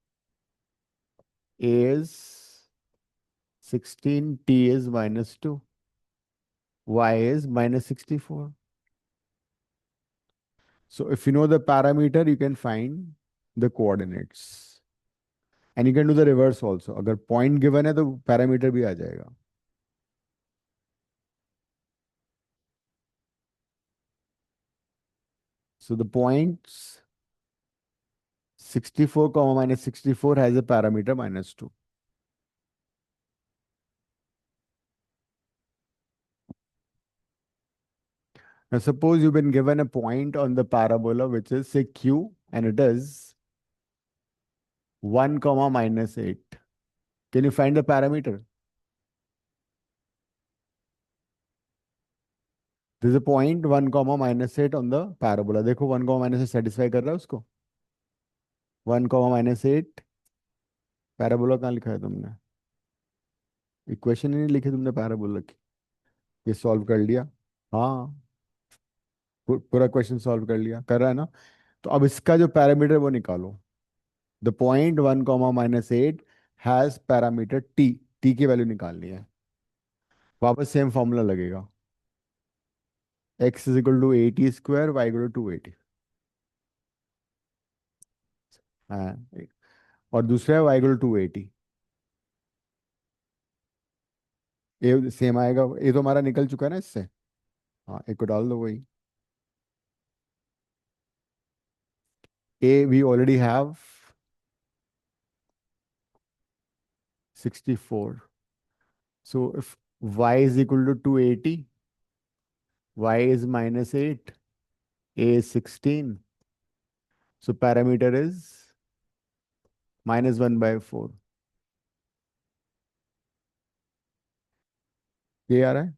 S2: A is 16, t is -2. Y is -64. So if you know the parameter, you can find the coordinates. And you can do the reverse also. अगर point given है तो parameter भी आ जाएगा. So the points 64, -64 has a parameter -2. Now suppose you've been given a point on the parabola which is say q and it is 1, -8. Can you find the parameter? There's a point 1, -8 on the parabola. देखो 1, -8 satisfy कर रहा है उसको. 1, -8 parabola कहाँ लिखा है तुमने? Equation ही नहीं लिखी तुमने पैराबोला की. ये सॉल्व कर लिया. हाँ, पूरा क्वेश्चन सॉल्व कर लिया, कर रहा है ना. तो अब इसका जो पैरामीटर वो निकालो. The point 1, -8 has parameter t. T की वैल्यू निकालनी है. वापस सेम फॉर्मूला लगेगा. x is equal to 80 square, y equal to 280. हाँ, और दूसरा है y इक्वल टू 280. ये सेम आएगा. ये तो हमारा निकल चुका है ना इससे. हाँ, एक को डाल दो वही. A we already have 64. So if y is equal to 280, y is -8, a is 16. So parameter is -1/4. ये आ रहा है.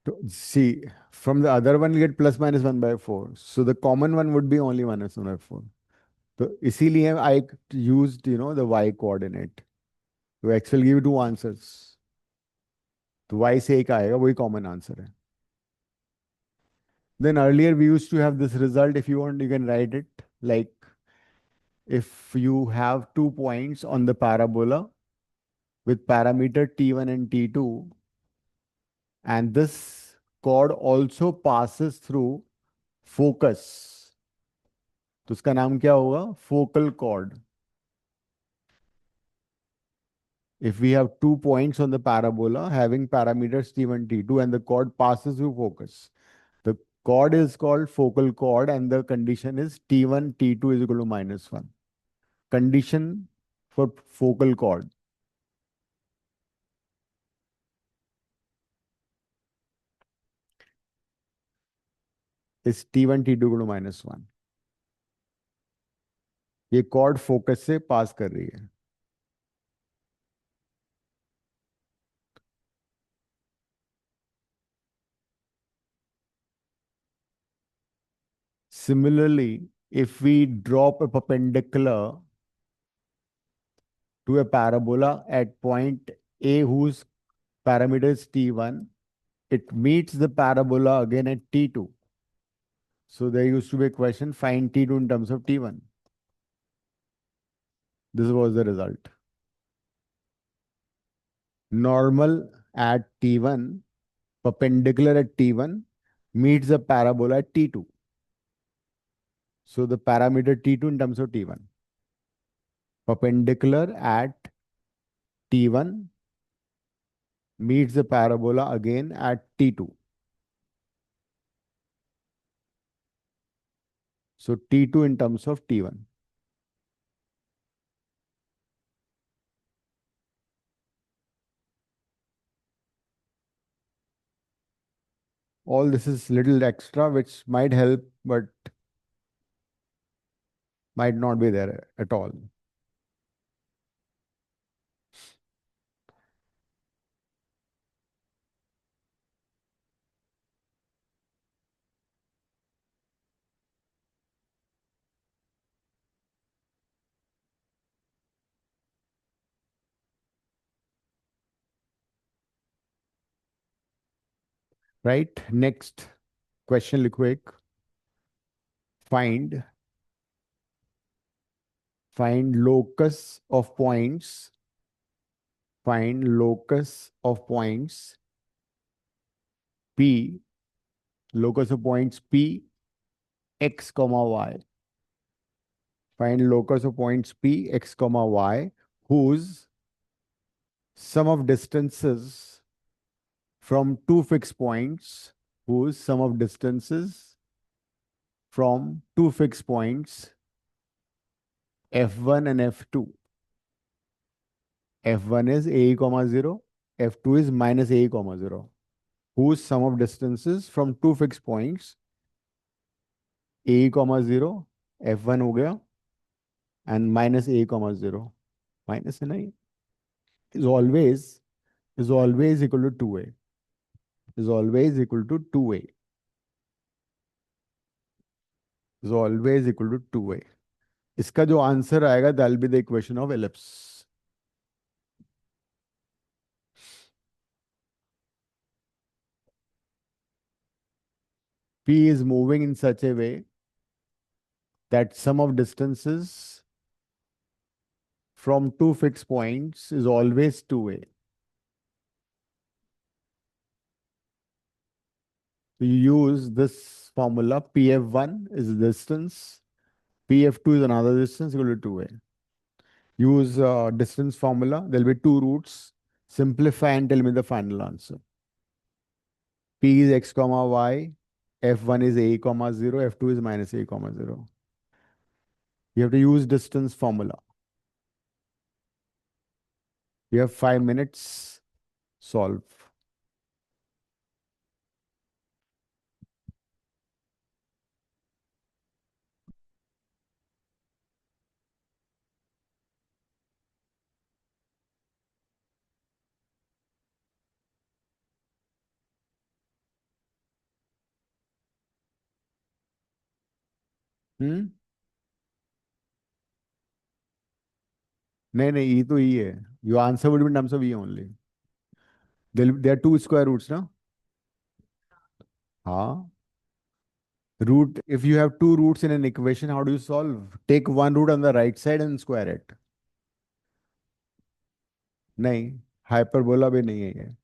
S2: So see, from the other one you get plus minus 1/4. So the common one would be only -1/4. So इसीलिए I used the y coordinate. So x will give you two answers. तो y से एक आएगा, वही common answer है. Then earlier we used to have this result. If you want, you can write it like if you have 2 points on the parabola with parameter t1 and t2, and this chord also passes through focus, तो उसका नाम क्या होगा? Focal cord. If we have 2 points on the parabola having parameters t1, t2, and the chord passes through focus, the chord is called focal chord, and the condition is t1, t2 is equal to -1. Condition for focal chord is t1, t2 equal to -1. ये chord focus से पास कर रही है. Similarly, if we drop a perpendicular to a parabola at point A whose parameter is t1, it meets the parabola again at t2. So there used to be a question, find t2 in terms of t1. This was the result. Normal at t1, perpendicular at t1, meets the parabola at t2. So the parameter t2 in terms of t1. Perpendicular at t1 meets the parabola again at t2. So t2 in terms of t1. All this is little extra which might help but might not be there at all. Right? Next question लिखो एक. Find find locus of points. Find locus of points P. Locus of points P, x, comma y. Find locus of points P, x, comma y, whose sum of distances from two fixed points, whose sum of distances from two fixed points f1 and f2. f1 is a comma 0, f2 is minus a comma 0, whose sum of distances from two fixed points a comma 0, f1 हो गया, and minus a comma 0, minus है ना ये, is always equal to 2a, is always equal to 2a, is always equal to 2a. इसका जो answer आएगा that will be the equation of ellipse. P is moving in such a way that sum of distances from two fixed points is always 2a. So you use this formula, pf1 is the distance, pf2 is another distance equal to 2a. Use distance formula, there will be two roots. Simplify and tell me the final answer. P is x comma y, f1 is a comma 0, f2 is minus a comma 0. You have to use distance formula. You have 5 minutes. Solve. Hmm? नहीं नहीं, ई तो ई है. Your answer would be in terms of e only. There are two square roots, ना? हाँ. Root, if you have two roots in an equation, how do you solve? Take one root on the right side and square it. नहीं, hyperbola भी नहीं है ये.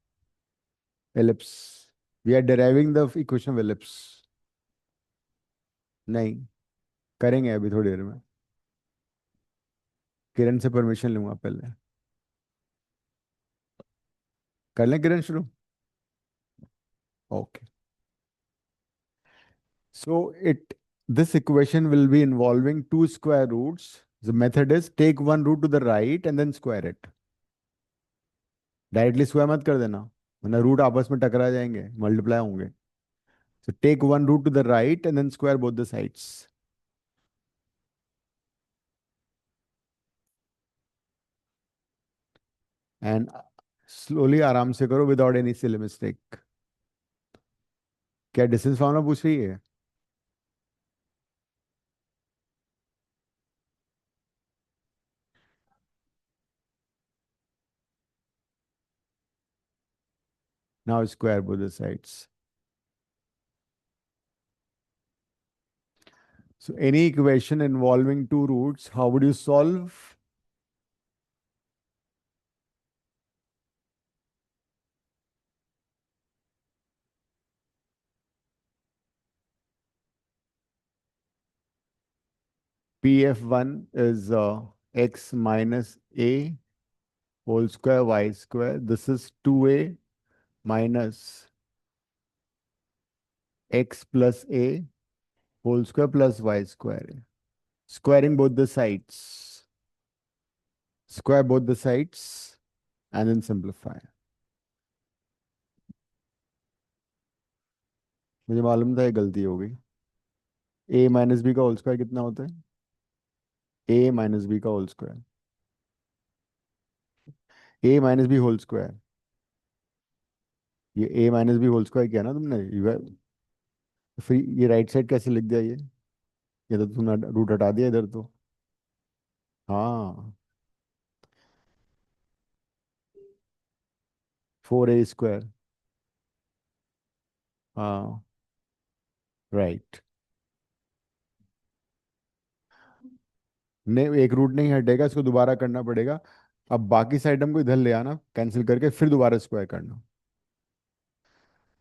S2: Ellipse. We are deriving the equation of ellipse. नहीं, करेंगे अभी थोड़ी देर में. किरण से परमिशन लूंगा पहले. कर लें किरण शुरू? Okay. So this equation will be involving two square roots. The method is take one root to the right and then square it. Directly square मत कर देना, वरना रूट आपस में टकरा जाएंगे, मल्टीप्लाई होंगे. So take one root to the right and then square both the sides. And slowly आराम से करो without any silly mistake. क्या डिस्टेंस फार्मूला पूछ रही है? Now square both the sides. So any equation involving two roots, how would you solve? PF1 is x minus a whole square y square. This is 2a minus x plus a whole square plus y square. Squaring both the sides. Square both the sides and then simplify. मुझे मालूम था ये गलती हो गई. a minus b का whole square कितना होता है? a माइनस बी का whole square. a minus b whole square. ये a minus b whole square किया ना तुमने? फिर ये राइट साइड कैसे लिख दिया ये तो तुमने रूट हटा दिया इधर तो. हाँ. 4a square. हाँ. राइट. नहीं, एक रूट नहीं हटेगा, इसको दोबारा करना पड़ेगा. अब बाकी साइड हमको इधर ले आना, कैंसिल करके फिर दोबारा स्क्वायर करना.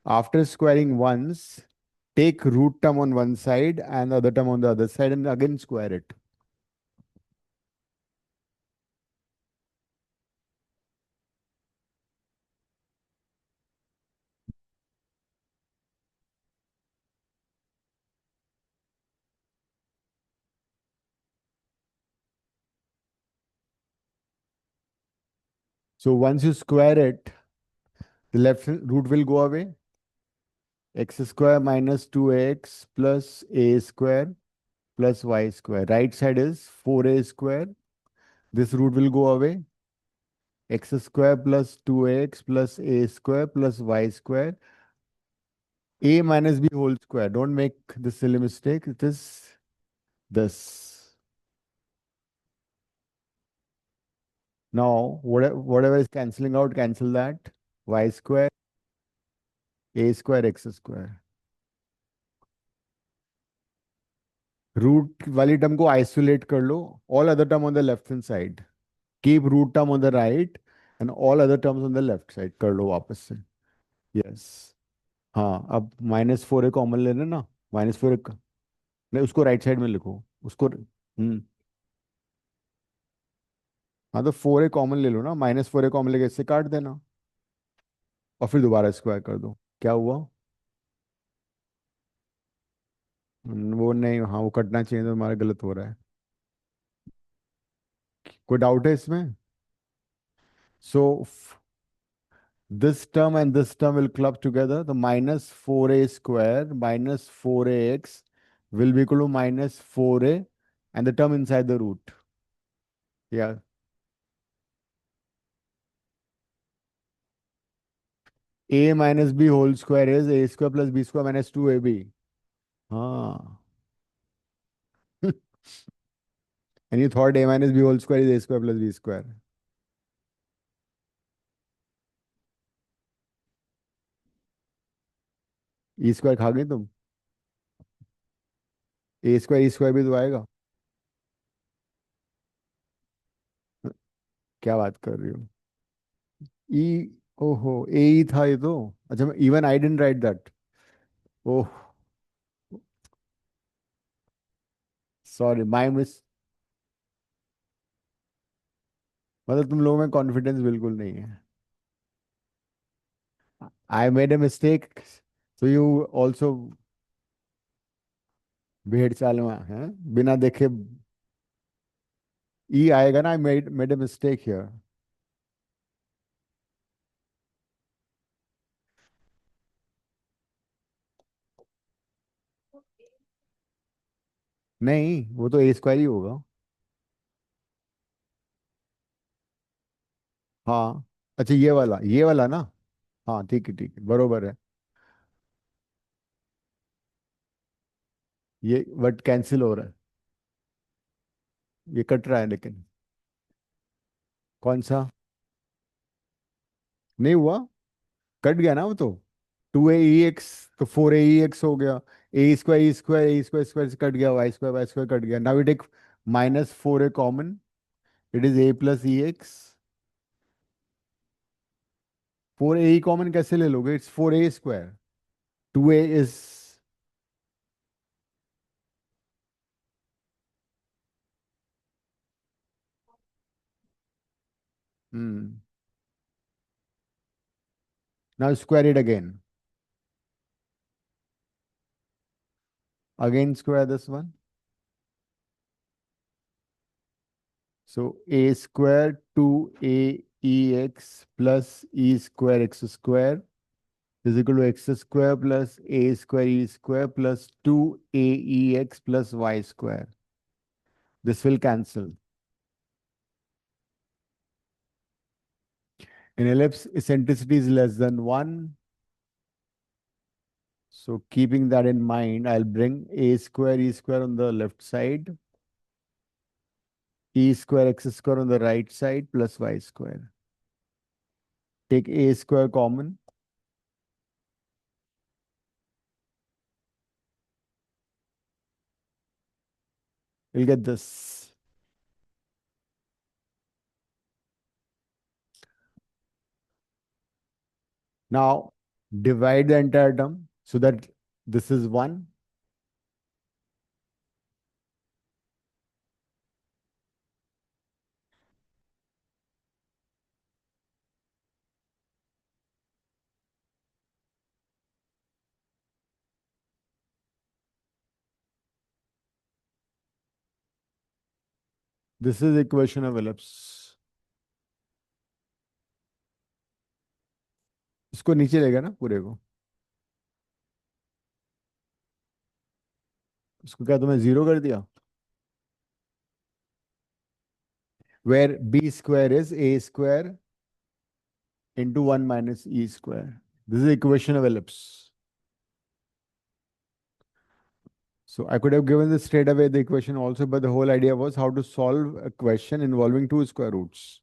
S2: After squaring once, take root term on one side and other term on the other side and again square it. So once you square it, the left root will go away. X square minus 2x plus a square plus y square. Right side is 4a square. This root will go away. X square plus 2x plus a square plus y square. A minus b whole square. Don't make this silly mistake. It is this. Now, whatever is cancelling out, cancel that. Y square, a square, x square. Root वाली term को isolate कर लो. All other term on the left hand side. Keep root term on the right and all other terms on the left side. कर लो वापस से. Yes. हाँ, अब -4a common ले लेना. -4a नहीं, उसको राइट साइड में लिखो उसको. हाँ, तो 4a कॉमन ले लो ना. -4a कॉमन लेके इससे काट देना और फिर दोबारा स्क्वायर कर दो. क्या हुआ? वो नहीं, हाँ वो कटना चाहिए, तो हमारा गलत हो रहा है. कोई डाउट है इसमें? सो this term and this term will club together. The -4a square minus 4ax will be equal to -4a and the term inside the root. Yeah. A minus b whole square is a square plus b square minus 2ab. Ah. And you thought a minus b whole square is a square plus b square. E square खा गई तुम? ए square भी तो आएगा. क्या बात कर रही हो? ई. ओहो, ए ही था ये तो. अच्छा, मैं even I didn't write that. Oh, sorry, my miss. मतलब तुम लोगों में कॉन्फिडेंस बिल्कुल नहीं है. I made a mistake. So you also भेड़ चाल में है बिना देखे ई आएगा ना. I made a mistake here. नहीं वो तो ए स्क्वायर ही होगा. हाँ. अच्छा ये वाला ना. हाँ ठीक है बरोबर है. ये बट कैंसिल हो रहा है. ये कट रहा है लेकिन. कौन सा. नहीं हुआ. कट गया ना वो तो. 2 AEX. तो 4 AEX हो गया. ए स्क्वायर से कट गया. वाई स्क्वायर कट गया. Now we take -4A common. It is A+EX. 4A common कैसे ले लोगे. It's 4A square. 2A is. Hmm. Now square it again. Again square this one. So a square 2AEX plus E square x square is equal to x square plus a square E square plus 2AEX plus y square. This will cancel. In ellipse, eccentricity is less than 1. So keeping that in mind, I'll bring a square E square on the left side, E square x square on the right side plus y square. Take a square common. We'll get this. Now divide the entire term so that this is 1. This is equation of ellipse. इसको नीचे लेगा ना पूरे को. इसको क्या तुमने zero कर दिया. Where b square is a square into 1 minus e square. This is equation of ellipse. So I could have given this straight away the equation also, but the whole idea was how to solve a question involving two square roots.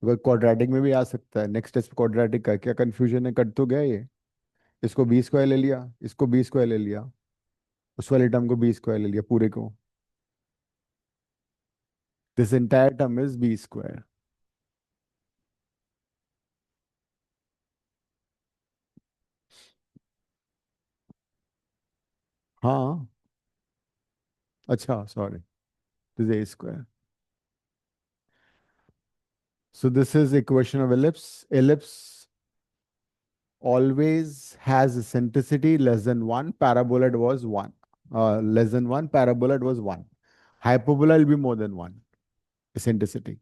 S2: अगर quadratic में भी आ सकता है. Next test quadratic का क्या confusion है. Cut तो गया ये. इसको बी स्क्वायर ले लिया. इसको बी स्क्वायर ले लिया. उस वाले टर्म को बी स्क्वायर ले लिया पूरे को. This entire term is b square. हाँ. अच्छा sorry. This a square. So this is equation of ellipse. Ellipse always has eccentricity less than 1. Parabola it was 1. Less than 1. Parabola it was 1. Hyperbola will be more than 1. Eccentricity.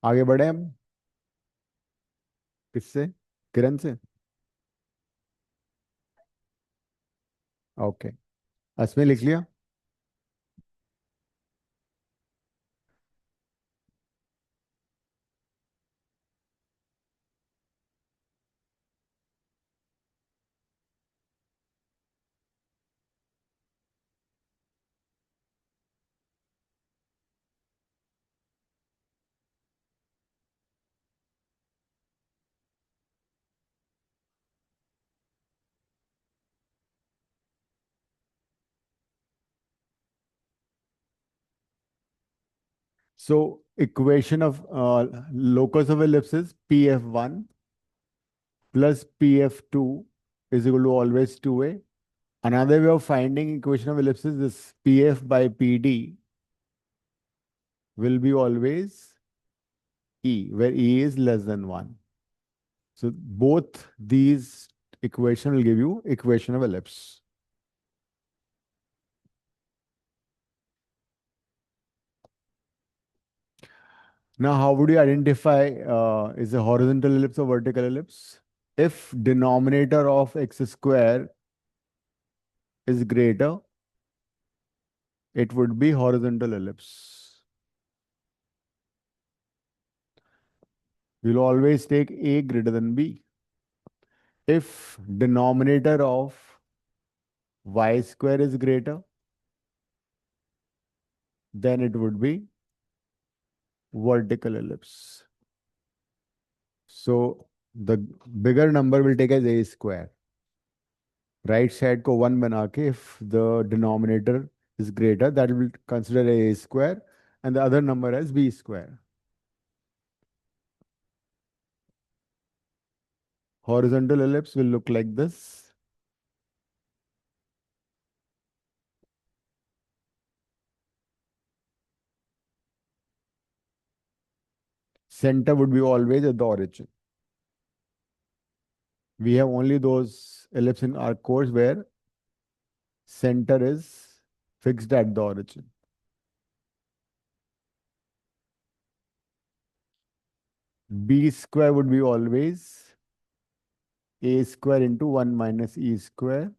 S2: आगे बढ़े हम. किससे. किरण से. Okay. इसमें लिख लिया. So equation of locus of ellipse is PF1 plus PF2 is equal to always 2a. Another way of finding equation of ellipse is this PF by PD will be always E, where E is less than 1. So both these equation will give you equation of ellipse. Now, how would you identify is a horizontal ellipse or vertical ellipse? If denominator of x square is greater, it would be horizontal ellipse. We'll always take a greater than b. If denominator of y square is greater, then it would be vertical ellipse. So the bigger number will take as a square. Right side को 1 बना के if the denominator is greater, that will consider a square and the other number as b square. Horizontal ellipse will look like this. Center would be always at the origin. We have only those ellipse in our course where center is fixed at the origin. B square would be always a square into 1 minus e square.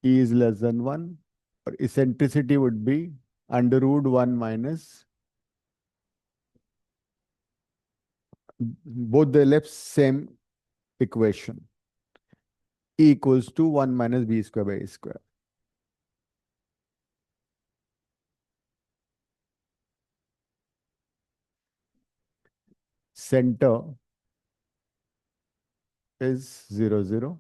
S2: E is less than 1. Or eccentricity would be under root 1 minus both the ellipse same equation. E equals to 1 minus b square by a square. Center is 0, 0.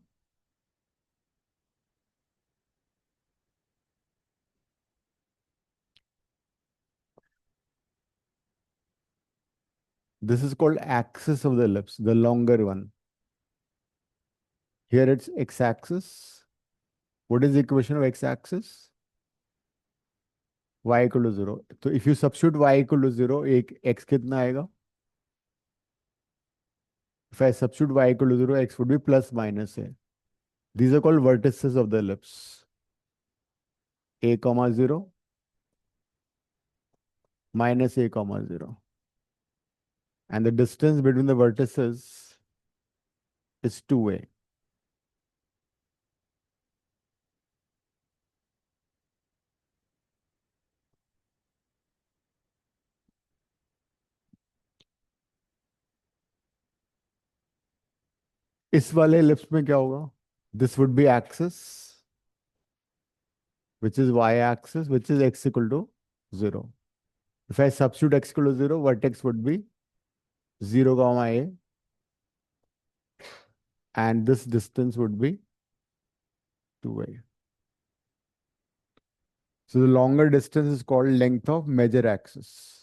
S2: This is called axis of the ellipse, the longer one. Here it's x-axis. What is the equation of x-axis? Y equal to 0. So if you substitute y equal to 0, x कितना आएगा? If I substitute y equal to 0, x would be plus minus a. These are called vertices of the ellipse. A comma 0 minus a comma 0. And the distance between the vertices is 2a. इस वाले ellipse में क्या होगा? This would be axis, which is y-axis, which is x equal to 0. If I substitute x equal to 0, vertex would be 0 comma a, and this distance would be 2a. So the longer distance is called length of major axis.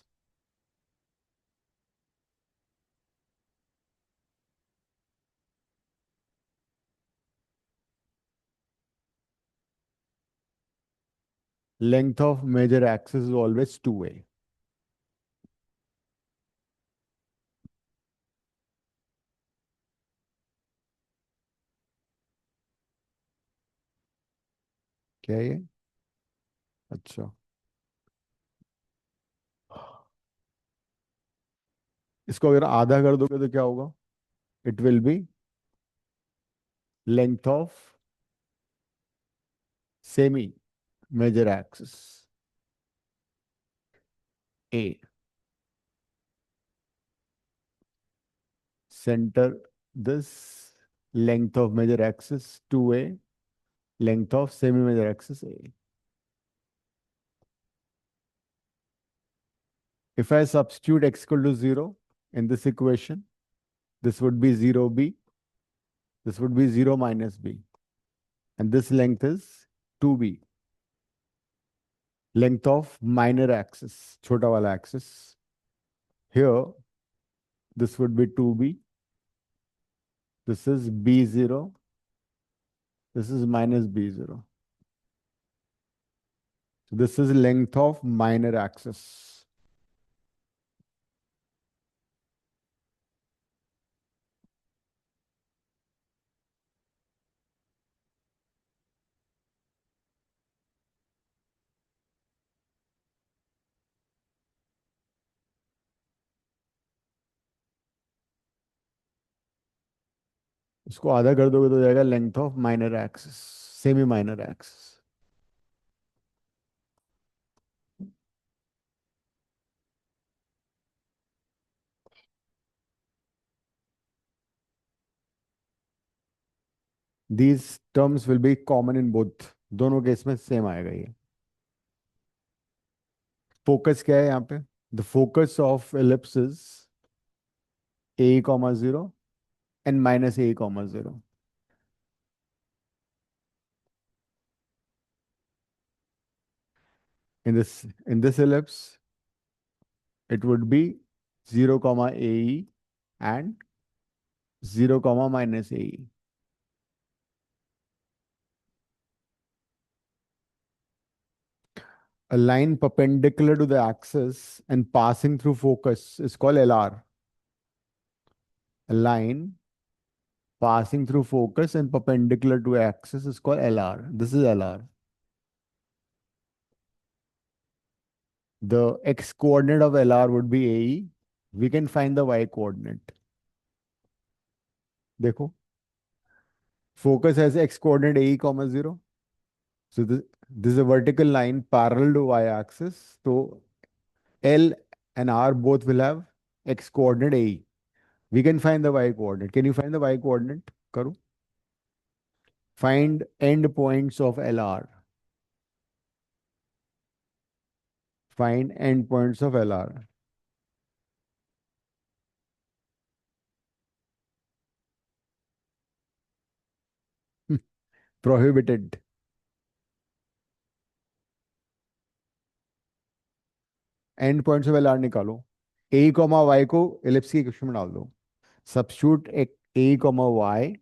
S2: Length of major axis is always 2a. क्या है ये? अच्छा, इसको अगर आधा कर दोगे तो क्या होगा? It will be length of semi major axis A. Center this length of major axis 2a, length of semi major axis A. If I substitute x equal to 0 in this equation, this would be 0b, this would be 0 minus b, and this length is 2b. Length of minor axis, छोटा वाला axis. Here, this would be 2b. This is b0. This is minus b0. So this is length of minor axis. इसको आधा कर दोगे तो हो जाएगा length of minor axis, semi minor axis. These terms will be common in both. दोनों case में same आएगा ये. फोकस क्या है यहाँ पे? The focus of ellipse is a comma 0 and minus a comma 0. In this ellipse, it would be 0 comma ae and 0 comma minus ae. A line perpendicular to the axis and passing through focus is called LR. A line passing through focus and perpendicular to axis is called LR. This is LR. The x coordinate of LR would be AE. We can find the y coordinate. देखो, focus has x coordinate AE comma 0. So this is a vertical line parallel to y-axis. So L and R both will have x coordinate AE. We can find the y coordinate. Can you find the y coordinate? Karo. Find end points of LR. Find end points of LR. Prohibited. And points of LR निकालो. ए comma Y को ellipse की equation में डाल दो. Substitute एक ए comma Y.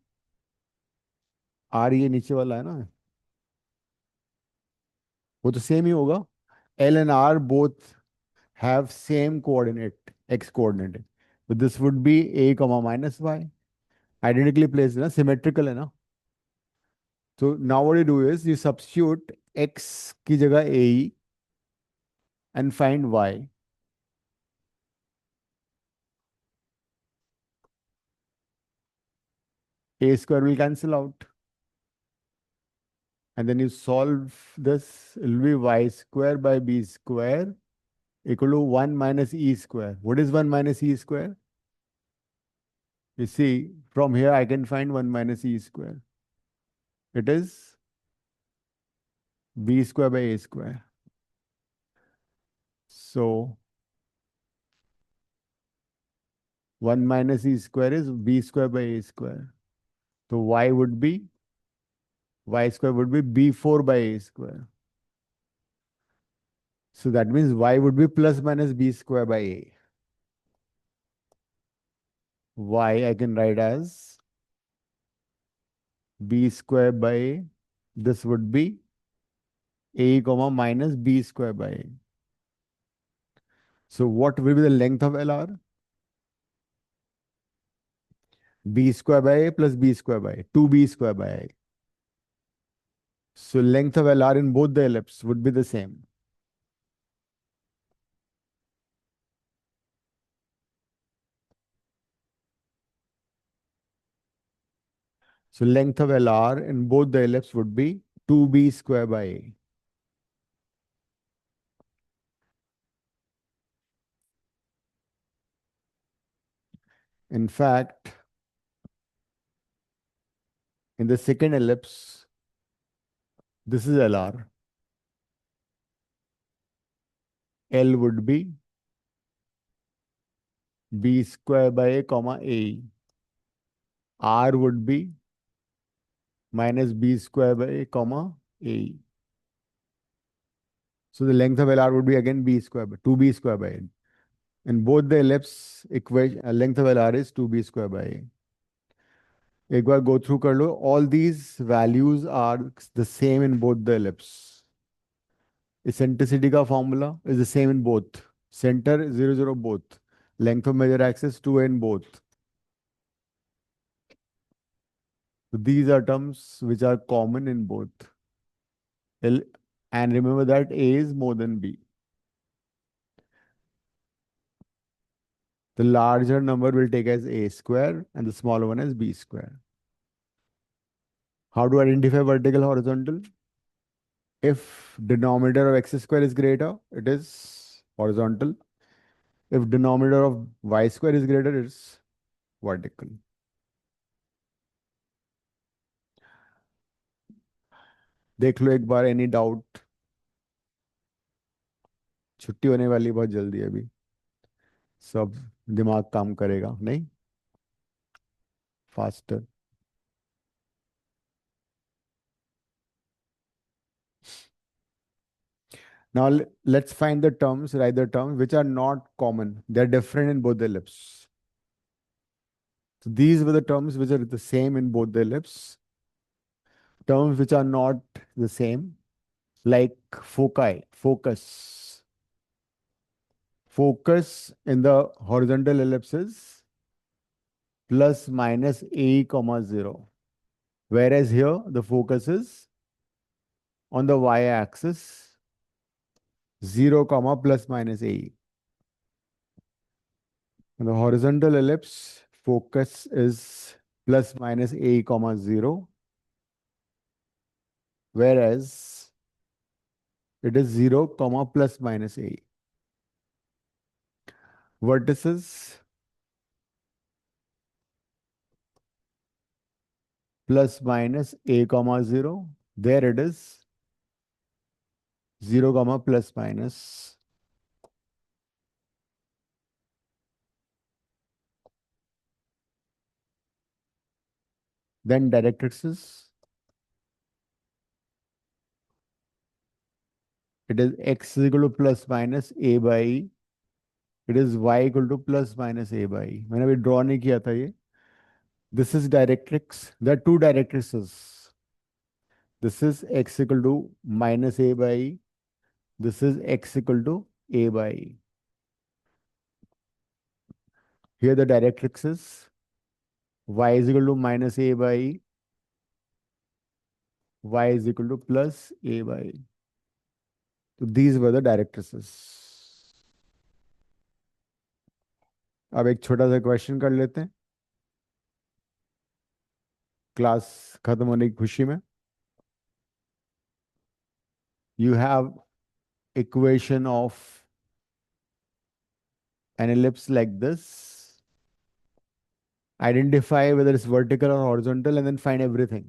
S2: Are ये नीचे वाला है ना, वो तो सेम ही होगा. L and R both have same coordinate, x coordinate. तो this would be a comma minus y. Identically placed है ना, सिमेट्रिकल है ना. तो now what you do is you substitute x की जगह a and find y. A square will cancel out. And then you solve this, it will be y square by b square equal to 1 minus e square. What is 1 minus e square? You see, from here I can find 1 minus e square. It is b square by a square. So 1 minus e square is b square by a square. So y square would be b4 by a square. So that means y would be plus minus b square by a. Y I can write as b square by a. This would be a comma minus b square by a. So what will be the length of LR? B square by a plus b square by a, 2b square by a. So length of LR in both the ellipse would be the same. So length of LR in both the ellipse would be 2b square by a. In fact, in the second ellipse, this is LR. L would be b square by a comma a. R would be minus b square by a comma a. So the length of LR would be again b square by 2b square by a. In both the ellipse equation, length of LR is 2b square by a. एक बार go through कर लो. All these values are the same in both the ellipse. Eccentricity का formula is the same in both. Center 0 0 both. Length of major axis 2a in both. So these are terms which are common in both. L, and remember that a is more than b. The larger number will take as a square and the smaller one as b square. How to identify vertical horizontal? If denominator of x square is greater, it is horizontal. If denominator of y square is greater, it's vertical. देख लो एक बार, any doubt? छुट्टी होने वाली बहुत जल्दी है अभी. सब दिमाग काम करेगा नहीं? Faster. Now let's find the terms, write the terms which are not common. They're different in both the ellipses. So these were the terms which are the same in both the ellipses. Terms which are not the same, like foci, focus. Focus in the horizontal ellipses plus minus a comma 0. Whereas here the focus is on the y-axis 0 comma plus minus a. In the horizontal ellipse, focus is plus minus a comma 0, whereas it is 0 comma plus minus a. Vertices plus minus a comma 0, there it is 0 comma plus minus. Then directrices, it is x is equal to plus minus a by e. It is y equal to plus minus a by e. मैंने अभी draw नहीं किया था ये. This is directrix. There are two directrices. This is x equal to minus a by e. This is x equal to a by e. Here the directrix is y is equal to minus a by e. Y is equal to plus a by e. So these were the directrices. अब एक छोटा सा question कर लेते हैं class खत्म होने की खुशी में. You have equation of an ellipse like this. Identify whether it's vertical or horizontal and then find everything.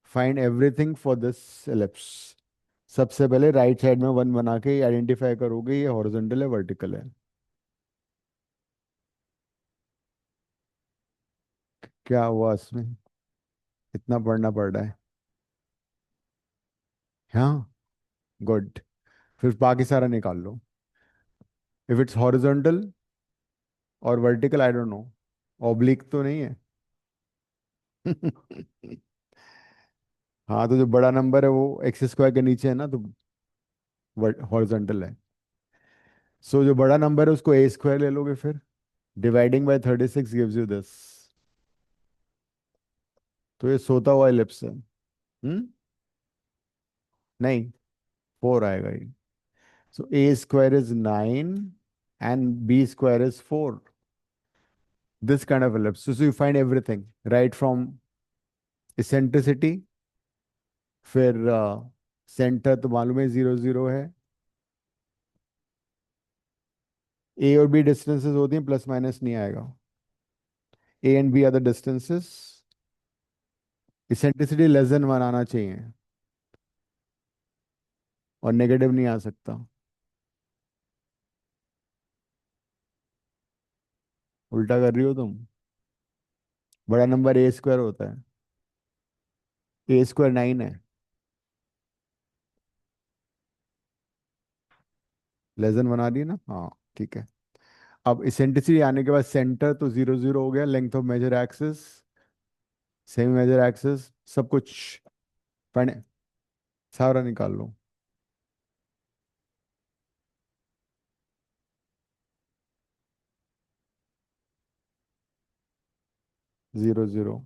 S2: Find everything for this ellipse. सबसे पहले राइट साइड में वन बना के आइडेंटिफाई करोगे ये हॉरिजॉन्टल है वर्टिकल है. क्या हुआ इसमें? इतना पढ़ना पड़ रहा है. हाँ, गुड. फिर बाकी सारा निकाल लो. इफ इट्स हॉरिजॉन्टल और vertical, I don't know, oblique तो नहीं है. हाँ, तो जो बड़ा नंबर है वो एक्स स्क्वायर के नीचे है ना, तो हॉरिजॉन्टल है. सो जो बड़ा नंबर है उसको ए स्क्वायर ले लोगे, फिर dividing by 36 gives you this. तो ये सोता हुआ एलिप्स है. नहीं, 4 आएगा ये. So a square is 9 and b square is 4. This kind of ellipse. So you find everything right from eccentricity. फिर सेंटर तो मालूम है 0 0 है. ए और बी डिस्टेंसेस होती हैं, प्लस माइनस नहीं आएगा. A and b are the distances. Eccentricity less than 1 आना चाहिए और नेगेटिव नहीं आ सकता. उल्टा कर रही हो तुम. बड़ा नंबर ए स्क्वायर होता है. ए स्क्वायर 9 है. लेस देन बना दी ना, हाँ ठीक है। अब इसेंट्रिसिटी आने के बाद सेंटर तो 0 0 हो गया, length of major axis, semi major axis, सब कुछ पढ़े, सारा निकाल लो। 0 0।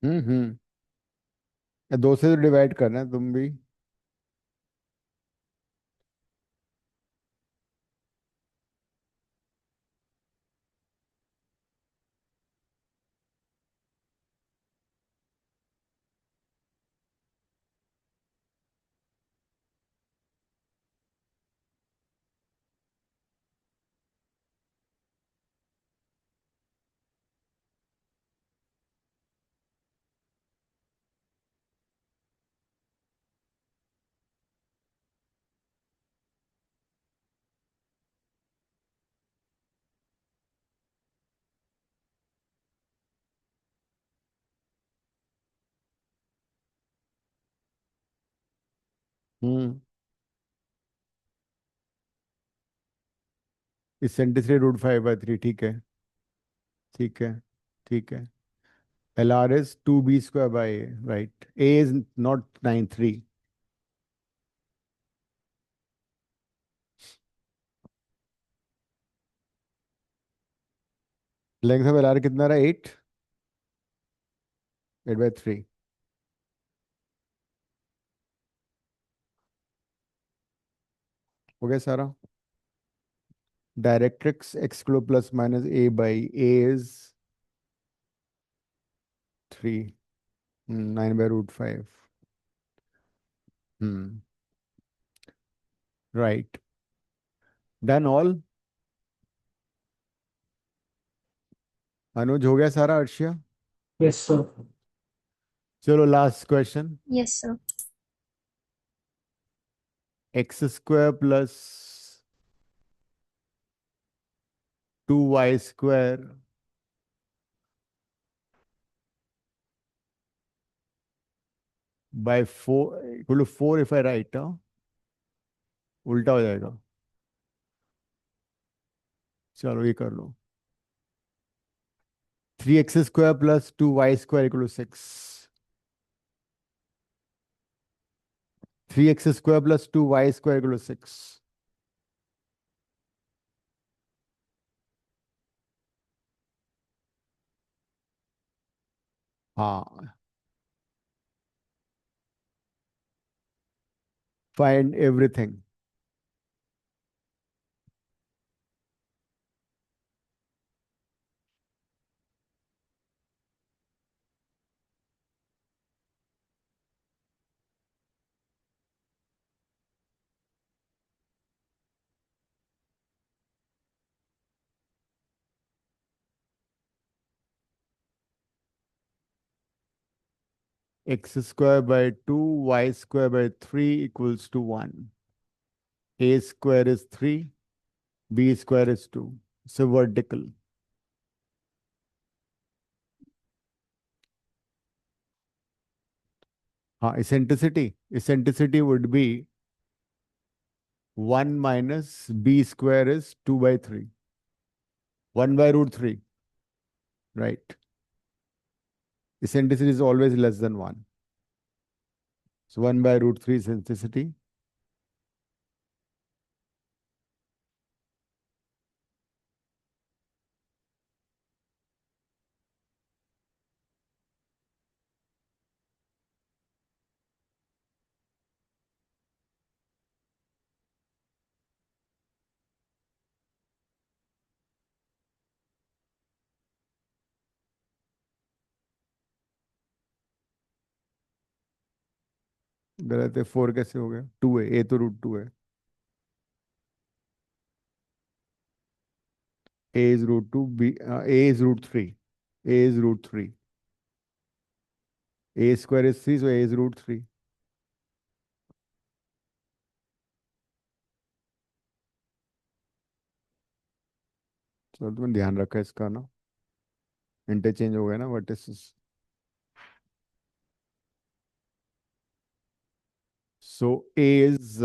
S2: हम्म। ये दो से तो डिवाइड करना है तुम भी। हम्म। इसेंट्रिसिटी √5/3, ठीक है। ठीक है। ठीक है। LR is 2B² by A, right? A is not 9 3। Length of LR कितना रहा? 8/3। हो गया सारा। Directrix x cube plus minus A/A is 3। 9/√5। Hmm. Right. Done all. Anuj हो गया सारा, अर्शिया?
S3: Yes sir.
S2: चलो last question.
S1: Yes, sir.
S2: x² plus 2y² by 4 equal to 4 if I write, उल्टा हो जाएगा। चलो ये कर लो। 3x² plus 2y² equal to 6। 3x² plus 2y² equal to 6। हाँ। Find everything. x² by 2 y² by 3 equals to 1। a² is 3, b² is 2, so vertical। हाँ, eccentricity would be 1 minus b² is 2/3, 1/√3, right? Eccentricity is always less than 1, so 1/√3 eccentricity। गलत है, 4 कैसे हो गया? 2 है, a तो √2 है। A is root 2, A is root 3. A is root 3. A square is 3, so A is root 3. तो तुमने ध्यान रखा है इसका ना, इंटरचेंज हो गया ना vertices. So A is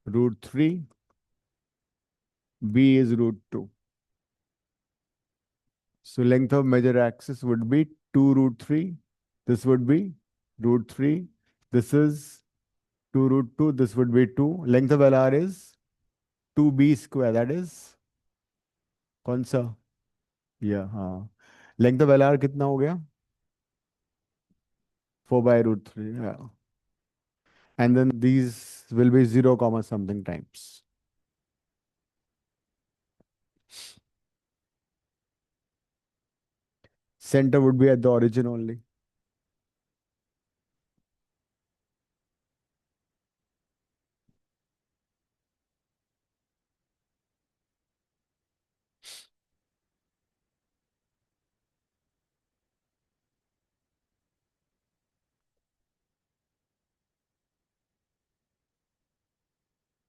S2: root 3, B is root 2. So length of major axis would be 2 root 3. This would be root 3. This is 2 root 2. This would be 2. Length of LR is 2B square. That is कौन सा? Yeah, हाँ. Length of LR कितना हो गया? 4 by root 3. Yeah. And then these will be 0 comma something times. Center would be at the origin only.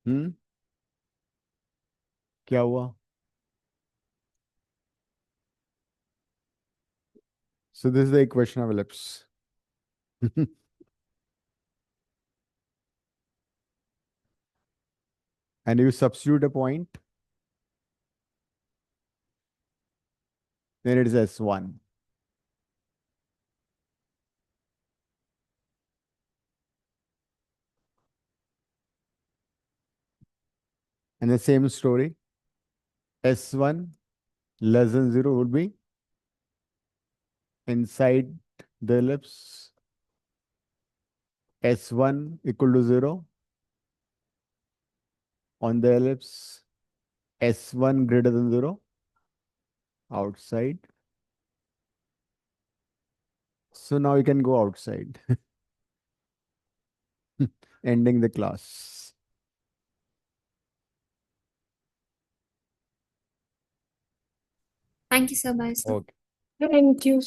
S2: Hmm? क्या हुआ? So this is the equation of ellipse. And you substitute a point, then it is S1. And the same story, S1 less than 0 would be inside the ellipse, S1 equal to 0 on the ellipse, S1 greater than 0 outside. So now you can go outside, ending the class.
S3: Thank you, sir. Bye, sir.
S2: Okay.
S1: Thank you.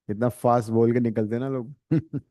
S2: इतना fast बोल के निकलते हैं ना लोग.